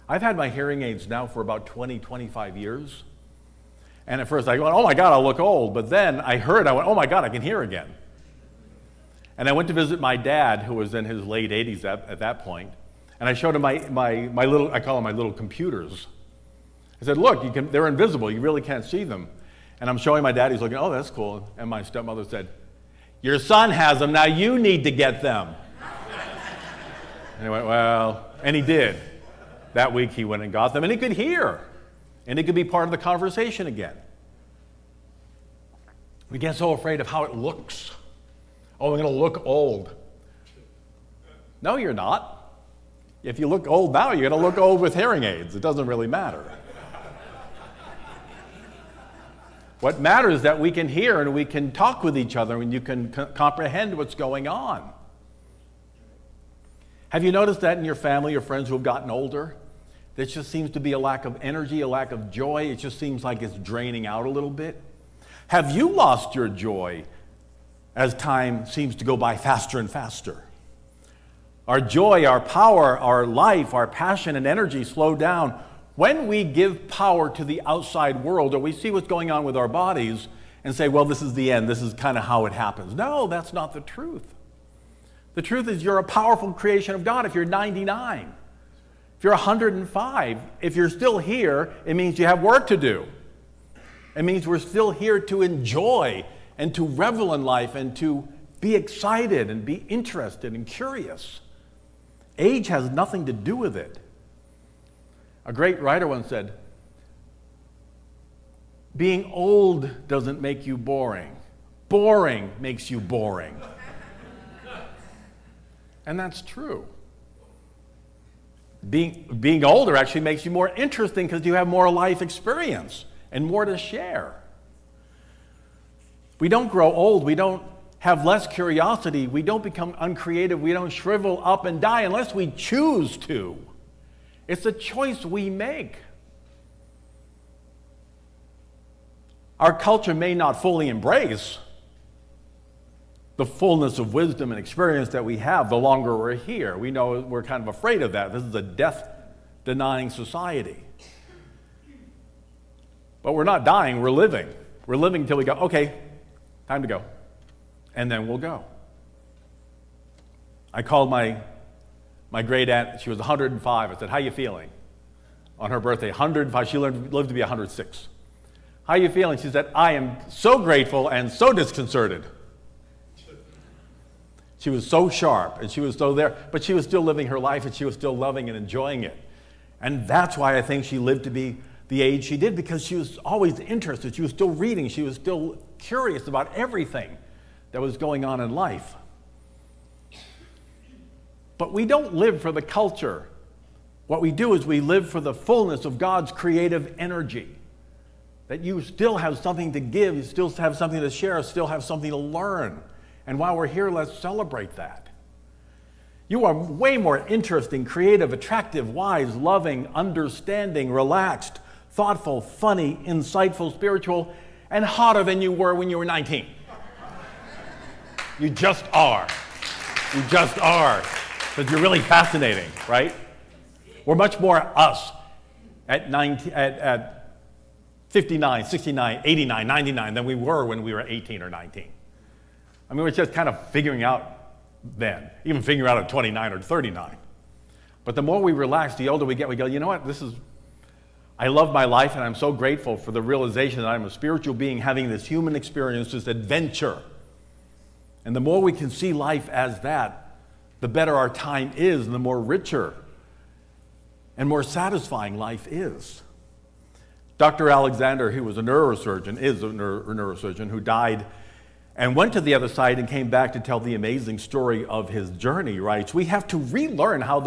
I've had my hearing aids now for about 20, 25 years. And at first I went, oh my God, I'll look old. But then I went, oh my God, I can hear again. And I went to visit my dad, who was in his late 80s at that point. And I showed him my little, I call them my little computers. I said, look, they're invisible. You really can't see them. And I'm showing my dad, he's looking, oh, that's cool. And my stepmother said, your son has them, now you need to get them. And he went, well, and he did. That week he went and got them, and he could hear. And it could be part of the conversation again. We get so afraid of how it looks. Oh, I'm going to look old. No, you're not. If you look old now, you're going to look old with hearing aids. It doesn't really matter. What matters is that we can hear and we can talk with each other and you can comprehend what's going on. Have you noticed that in your family or friends who have gotten older? There just seems to be a lack of energy, a lack of joy. It just seems like it's draining out a little bit. Have you lost your joy as time seems to go by faster and faster? Our joy, our power, our life, our passion and energy slow down when we give power to the outside world, or we see what's going on with our bodies and say, well, this is the end. This is kind of how it happens. No, that's not the truth. The truth is you're a powerful creation of God if you're 99. If you're 105, if you're still here, it means you have work to do. It means we're still here to enjoy and to revel in life and to be excited and be interested and curious. Age has nothing to do with it. A great writer once said, being old doesn't make you boring. Boring makes you boring. And that's true. Being older actually makes you more interesting because you have more life experience and more to share. We don't grow old. We don't have less curiosity. We don't become uncreative. We don't shrivel up and die unless we choose to. It's a choice we make. Our culture may not fully embrace the fullness of wisdom and experience that we have the longer we're here. We know we're kind of afraid of that. This is a death-denying society. But we're not dying, we're living. We're living till we go, okay, time to go. And then we'll go. I called my great aunt, she was 105. I said, how you feeling? On her birthday, 105, she lived to be 106. How you feeling? She said, I am so grateful and so disconcerted. She was so sharp and she was so there, but she was still living her life and she was still loving and enjoying it. And that's why I think she lived to be the age she did, because she was always interested. She was still reading. She was still curious about everything that was going on in life. But we don't live for the culture. What we do is we live for the fullness of God's creative energy. That you still have something to give, you still have something to share, still have something to learn. And while we're here, let's celebrate that. You are way more interesting, creative, attractive, wise, loving, understanding, relaxed, thoughtful, funny, insightful, spiritual, and hotter than you were when you were 19. You just are. You just are. Because you're really fascinating, right? We're much more us at 59, 69, 89, 99 than we were when we were 18 or 19. I mean, we're just kind of figuring out then, even figuring out at 29 or 39. But the more we relax, the older we get, we go, you know what, I love my life and I'm so grateful for the realization that I'm a spiritual being having this human experience, this adventure. And the more we can see life as that, the better our time is and the more richer and more satisfying life is. Dr. Alexander, who was a neurosurgeon, is a neurosurgeon who died and went to the other side and came back to tell the amazing story of his journey, writes, we have to relearn how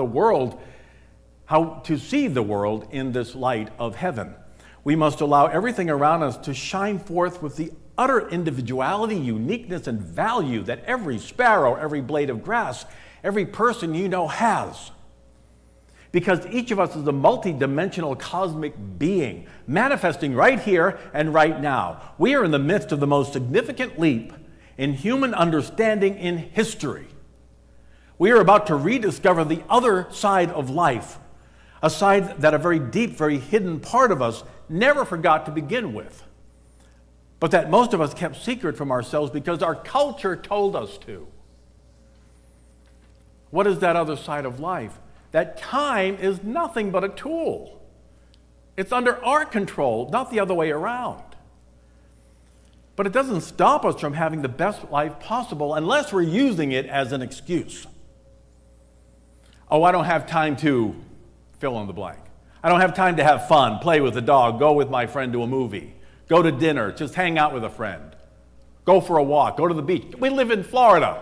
to see the world in this light of heaven. We must allow everything around us to shine forth with the utter individuality, uniqueness, and value that every sparrow, every blade of grass, every person you know has. Because each of us is a multi-dimensional cosmic being, manifesting right here and right now. We are in the midst of the most significant leap in human understanding in history. We are about to rediscover the other side of life, a side that a very deep, very hidden part of us never forgot to begin with, but that most of us kept secret from ourselves because our culture told us to. What is that other side of life? That time is nothing but a tool. It's under our control, not the other way around. But it doesn't stop us from having the best life possible unless we're using it as an excuse. Oh, I don't have time to fill in the blank. I don't have time to have fun, play with the dog, go with my friend to a movie, go to dinner, just hang out with a friend, go for a walk, go to the beach. We live in Florida.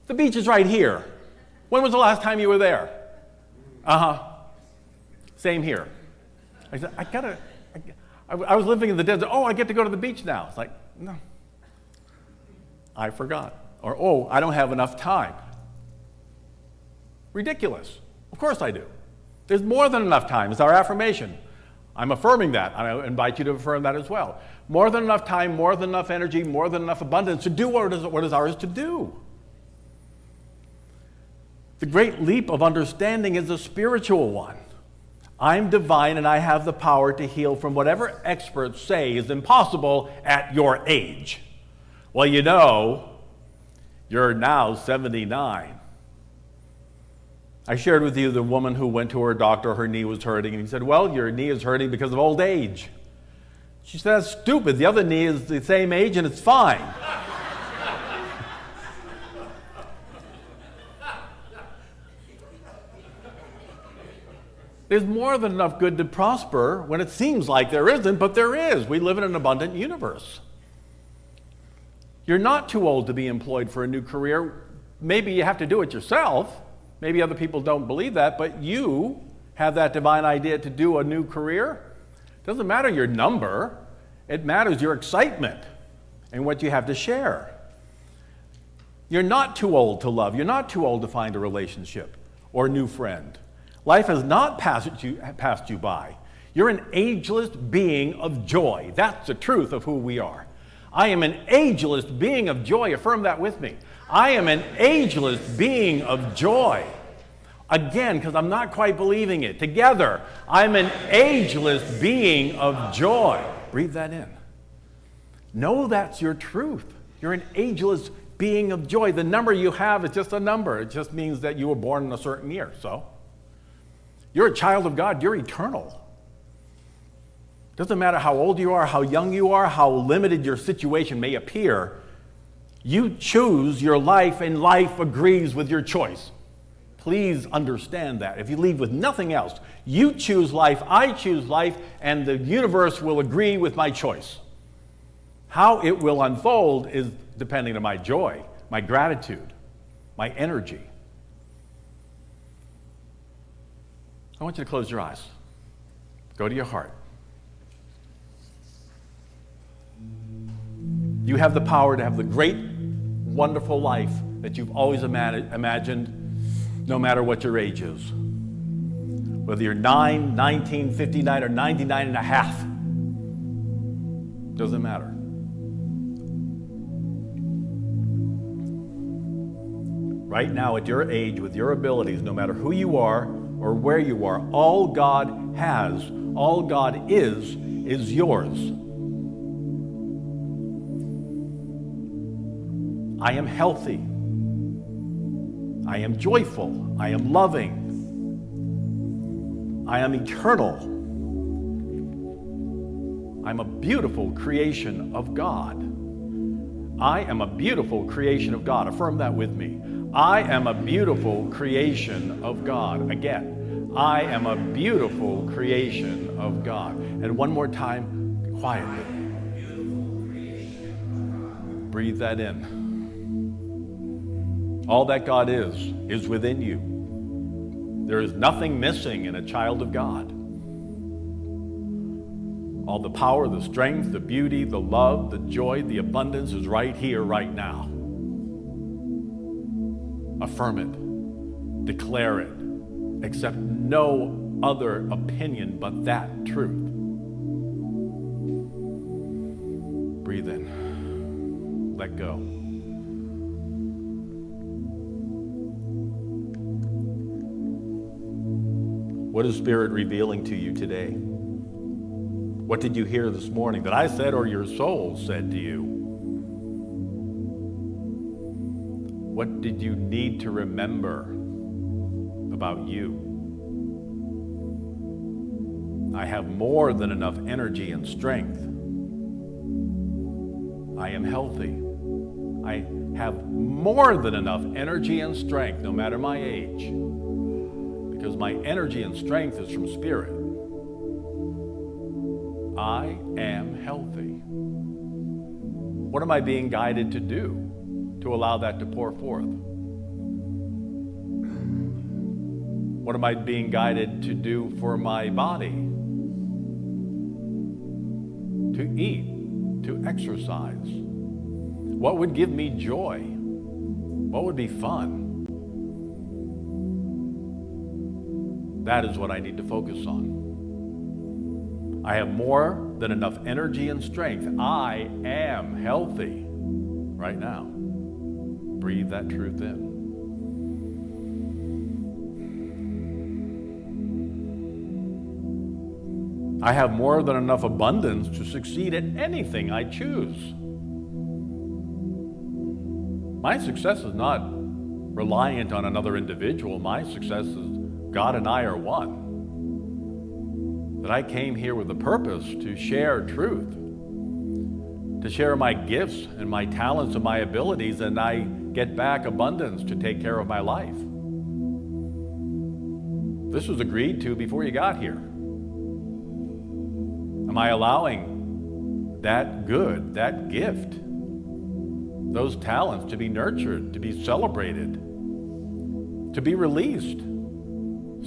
The beach is right here. When was the last time you were there? Same here. I said, I was living in the desert. Oh, I get to go to the beach now. It's like, no. I forgot. Or, oh, I don't have enough time. Ridiculous. Of course I do. There's more than enough time. It's our affirmation. I'm affirming that. I invite you to affirm that as well. More than enough time, more than enough energy, more than enough abundance to do what is ours to do. The great leap of understanding is a spiritual one. I'm divine and I have the power to heal from whatever experts say is impossible at your age. Well, you know, you're now 79. I shared with you the woman who went to her doctor, her knee was hurting, and he said, well, your knee is hurting because of old age. She said, that's stupid. The other knee is the same age and it's fine. There's more than enough good to prosper when it seems like there isn't, but there is. We live in an abundant universe. You're not too old to be employed for a new career. Maybe you have to do it yourself. Maybe other people don't believe that, but you have that divine idea to do a new career. It doesn't matter your number. It matters your excitement and what you have to share. You're not too old to love. You're not too old to find a relationship or a new friend. Life has not passed you by. You're an ageless being of joy. That's the truth of who we are. I am an ageless being of joy. Affirm that with me. I am an ageless being of joy. Again, because I'm not quite believing it. Together, I'm an ageless being of joy. Breathe that in. Know that's your truth. You're an ageless being of joy. The number you have is just a number. It just means that you were born in a certain year. So, you're a child of God. You're eternal. Doesn't matter how old you are, how young you are, how limited your situation may appear. You choose your life, and life agrees with your choice. Please understand that. If you leave with nothing else, you choose life, I choose life, and the universe will agree with my choice. How it will unfold is depending on my joy, my gratitude, my energy. I want you to close your eyes. Go to your heart. You have the power to have the great, wonderful life that you've always imagined, no matter what your age is. Whether you're 9, 19, 59, or 99 and a half, doesn't matter. Right now, at your age, with your abilities, no matter who you are or where you are, all God has, all God is yours. I am healthy. I am joyful. I am loving. I am eternal. I'm a beautiful creation of God. I am a beautiful creation of God. Affirm that with me. I am a beautiful creation of God. Again, I am a beautiful creation of God. And one more time, quietly. Breathe that in. All that God is within you. There is nothing missing in a child of God. All the power, the strength, the beauty, the love, the joy, the abundance is right here, right now. Affirm it. Declare it. Accept no other opinion but that truth. Breathe in. Let go. What is Spirit revealing to you today? What did you hear this morning that I said or your soul said to you? What did you need to remember about you? I have more than enough energy and strength. I am healthy. I have more than enough energy and strength, no matter my age, because my energy and strength is from Spirit. I am healthy. What am I being guided to do to allow that to pour forth? What am I being guided to do for my body? To eat, to exercise. What would give me joy? What would be fun? That is what I need to focus on. I have more than enough energy and strength. I am healthy right now. Breathe that truth in. I have more than enough abundance to succeed at anything I choose. My success is not reliant on another individual. My success is God and I are one. That I came here with a purpose to share truth, to share my gifts and my talents and my abilities, and I get back abundance to take care of my life. This was agreed to before you got here. Am I allowing that good, that gift, those talents to be nurtured, to be celebrated, to be released?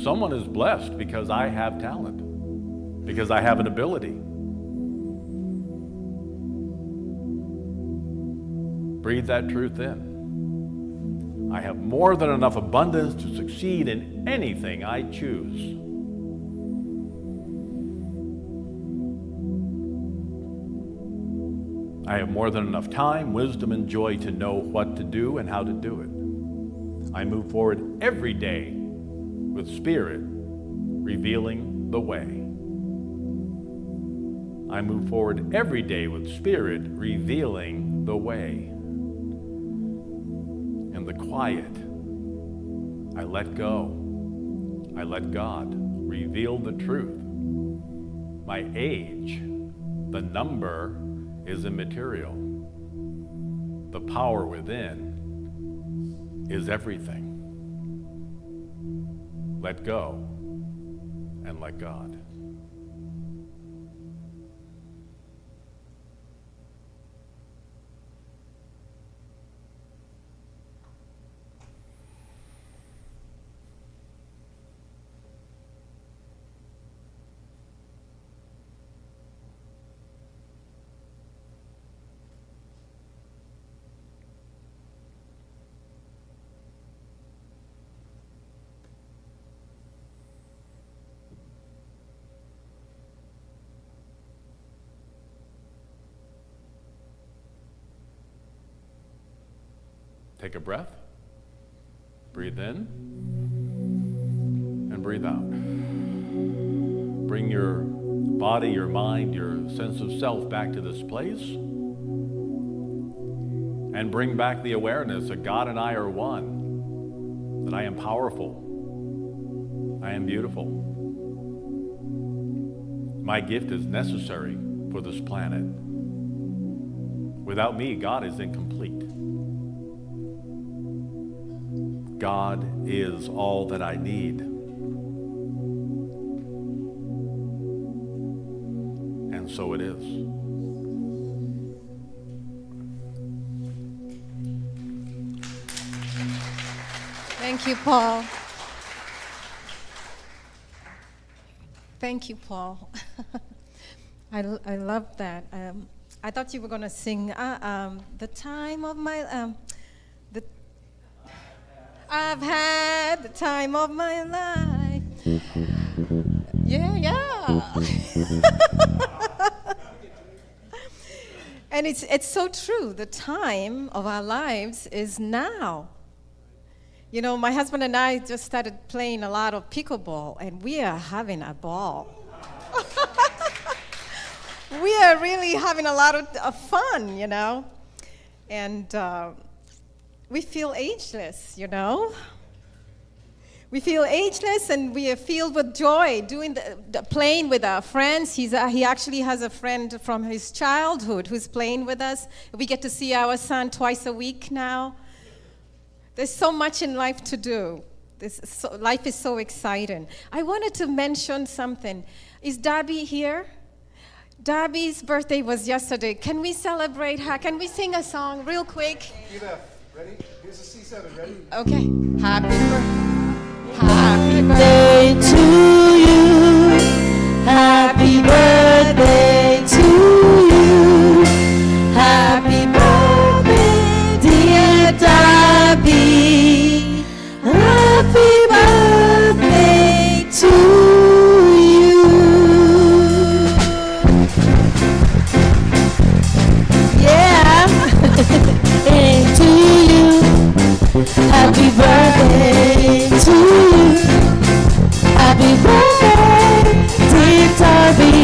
Someone is blessed because I have talent, because I have an ability. Breathe that truth in. I have more than enough abundance to succeed in anything I choose. I have more than enough time, wisdom, and joy to know what to do and how to do it. I move forward every day with Spirit revealing the way. I move forward every day with Spirit revealing the way. In the quiet, I let go. I let God reveal the truth. My age, the number, is immaterial. The power within is everything. Let go and let God. Take a breath. Breathe in and breathe out. Bring your body, your mind, your sense of self back to this place. And bring back the awareness that God and I are one, that I am powerful, I am beautiful. My gift is necessary for this planet. Without me, God is incomplete. God is all that I need. And so it is. Thank you, Paul. Thank you, Paul. I love that. I thought you were going to sing the time of my... I've had the time of my life. Yeah. And it's so true. The time of our lives is now. You know, my husband and I just started playing a lot of pickleball, and we are having a ball. We are really having a lot of fun, you know. And we feel ageless, you know. We feel ageless, and we are filled with joy doing the playing with our friends. He actually has a friend from his childhood who's playing with us. We get to see our son twice a week now. There's so much in life to do. Life is so exciting. I wanted to mention something. Is Darby here? Darby's birthday was yesterday. Can we celebrate her? Can we sing a song real quick? Ready? Here's a C7. Ready? Okay. Happy birthday to you. Happy birthday to you. Happy birthday, dear Darby. Happy birthday to you. Yeah. Hey, to you. Happy birthday to you. Happy birthday, dear Darby.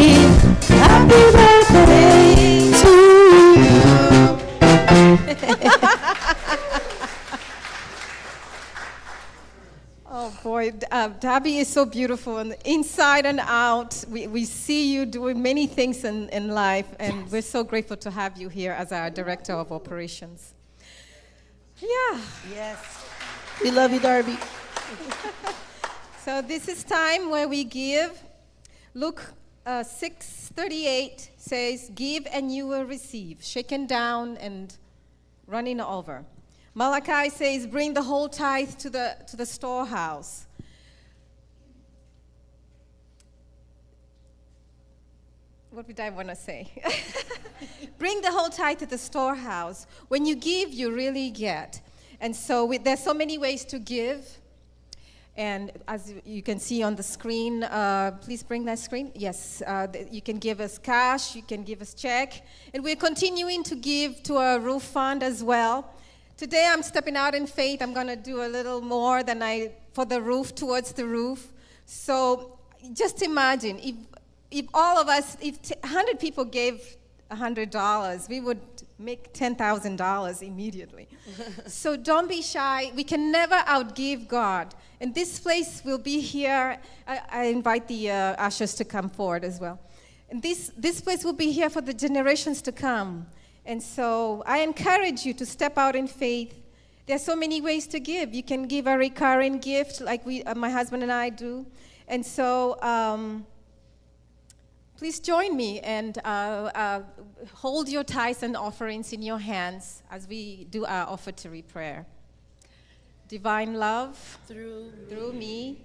Happy birthday to you. Oh boy, Darby is so beautiful, and inside and out. We see you doing many things in life, and we're so grateful to have you here as our Director of Operations. Yeah. Yes. We love you, Darby. So this is time where we give. Luke 6:38 says, "Give and you will receive, shaken down and running over." Malachi says, "Bring the whole tithe to the storehouse." What did I want to say? Bring the whole tithe to the storehouse. When you give, you really get. And so there's so many ways to give. And as you can see on the screen, please bring that screen. Yes, you can give us cash, you can give us check. And we're continuing to give to our roof fund as well. Today I'm stepping out in faith. I'm going to do a little more than I for the roof, towards the roof. So just imagine, if all of us, if 100 people gave $100, we would make $10,000 immediately. So don't be shy. We can never outgive God. And this place will be here. I invite the ushers to come forward as well. And this place will be here for the generations to come. And so I encourage you to step out in faith. There are so many ways to give. You can give a recurring gift like my husband and I do. And so please join me and hold your tithes and offerings in your hands as we do our offertory prayer. Divine love through me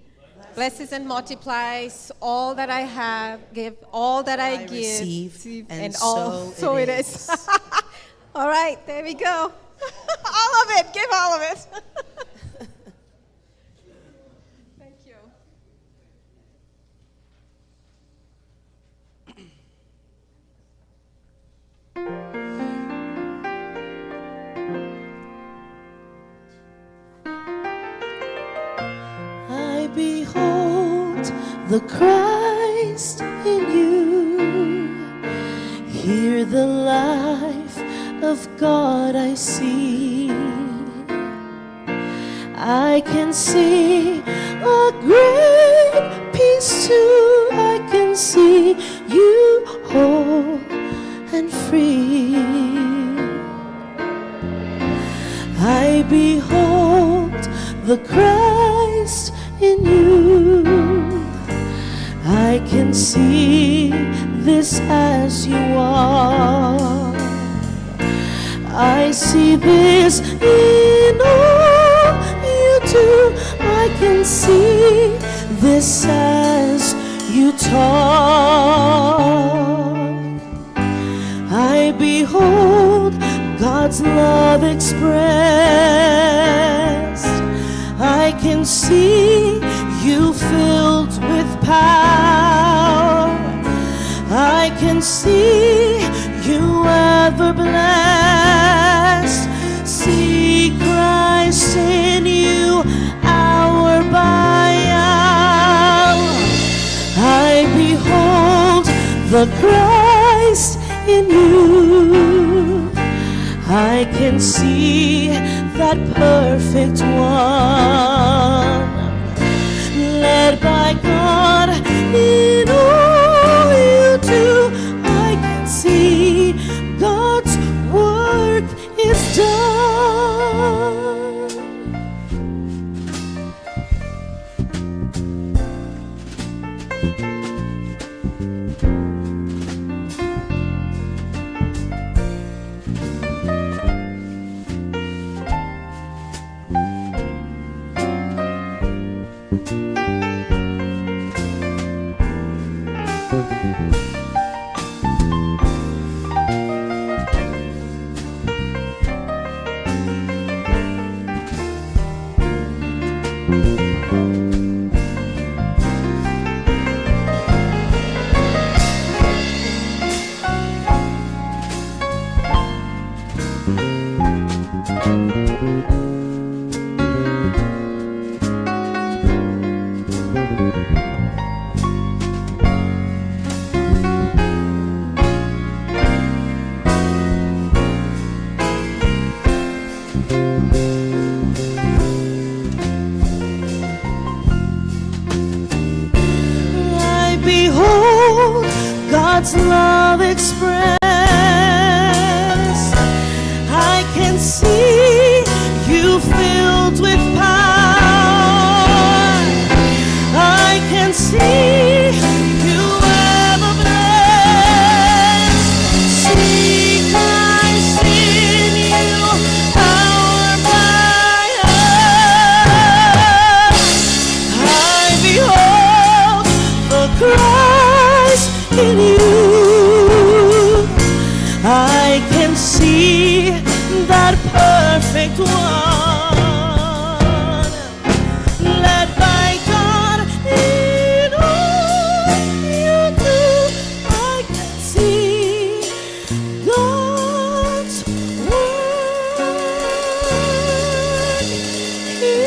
blesses and multiplies all that I have, give all that I give, receive, and all. so it is. All right, there we go. All of it, give all of it. Thank you. I behold the Christ in you. Hear the life of God I see. I can see a great peace too. I can see you whole and free. I behold the Christ in you. I can see this as you are. I see this in all you do. I can see this as you talk. I behold God's love expressed. I can see you filled with power. I can see you ever blessed. See Christ in you hour by hour. I behold the Christ in you. I can see that perfect one, led by God in all you do. I can see God's work is done. I behold God's love expressed. I can see you filled with power. I can see you ever blessed. See Christ in you hour by hour. I behold the Christ in you. I can see that perfect one, led by God in all you do. I can see God's work is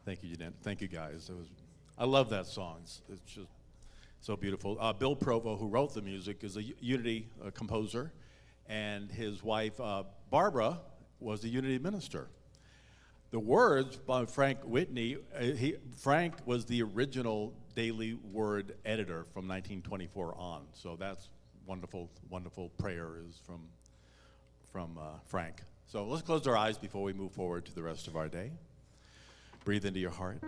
Thank you, Jeanette. Thank you, guys. I love that song. It's just so beautiful. Bill Provo, who wrote the music, is a Unity composer, and his wife, Barbara, was a Unity minister. The words by Frank Whitney, Frank was the original Daily Word editor from 1924 on. So that's wonderful, wonderful prayer is from Frank. So let's close our eyes before we move forward to the rest of our day. Breathe into your heart.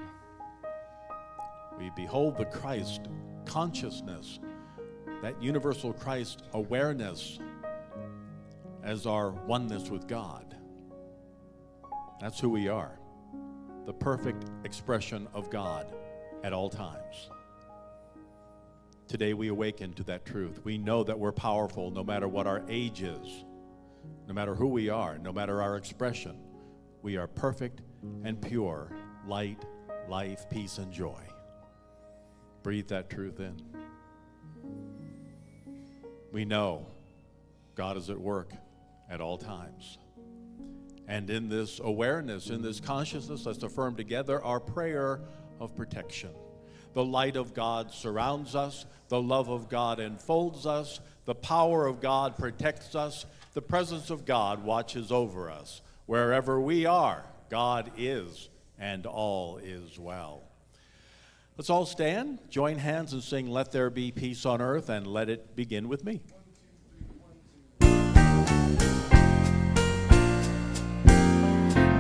We behold the Christ consciousness, that universal Christ awareness as our oneness with God. That's who we are, the perfect expression of God at all times. Today we awaken to that truth. We know that we're powerful no matter what our age is, no matter who we are, no matter our expression. We are perfect and pure, light, life, peace, and joy. Breathe that truth in. We know God is at work at all times. And in this awareness, in this consciousness, let's affirm together our prayer of protection. The light of God surrounds us. The love of God enfolds us. The power of God protects us. The presence of God watches over us. Wherever we are, God is, and all is well. Let's all stand, join hands, and sing "Let There Be Peace on Earth," and let it begin with me.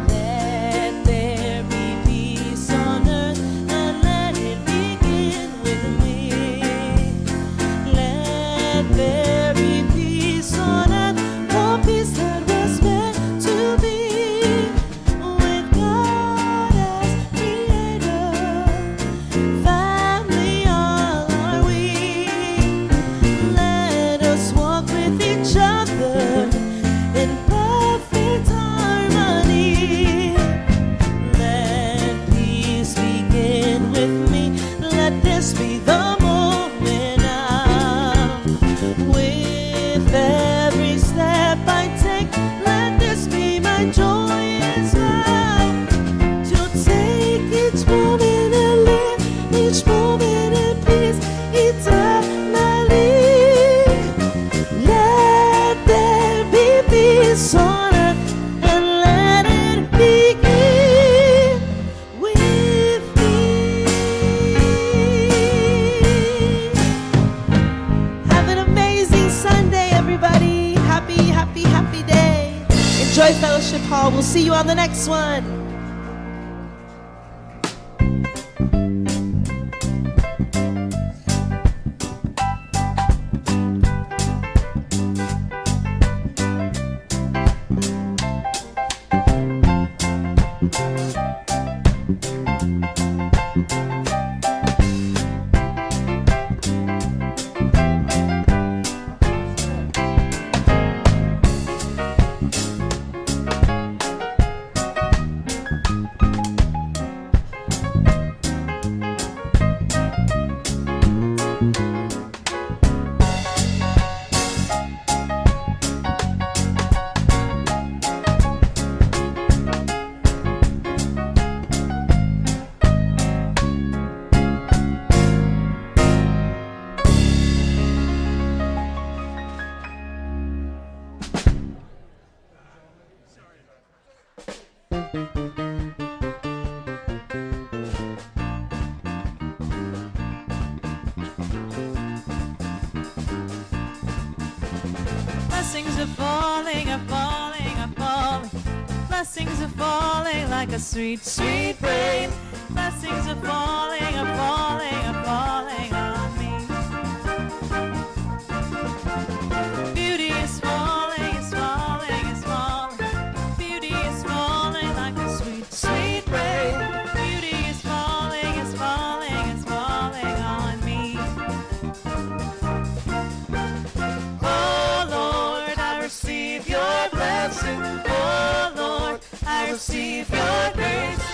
Let there be peace on earth, and let it begin with me. Let there be peace on earth, for peace that was meant to be, with God as creator. Family all are we. Let us walk with each other in perfect harmony. Let peace begin with me. Let this be the moment now. With every step I take, let this be my joy as well. To take each moment and live each moment in peace eternally. Let there be peace on earth, and let it begin with me. Have an amazing Sunday, everybody. Happy, happy, happy day. Enjoy Fellowship Hall. We'll see you on the next one. Blessings are falling, are falling, are falling. Blessings are falling like a sweet, sweet rain. Blessings are falling, are falling, are falling on me. Beauty is falling, is falling, is falling. Beauty is falling like a sweet, sweet rain. Beauty is falling, is falling, is falling on me. Oh Lord, I receive your blessing. Oh Lord, I receive your grace.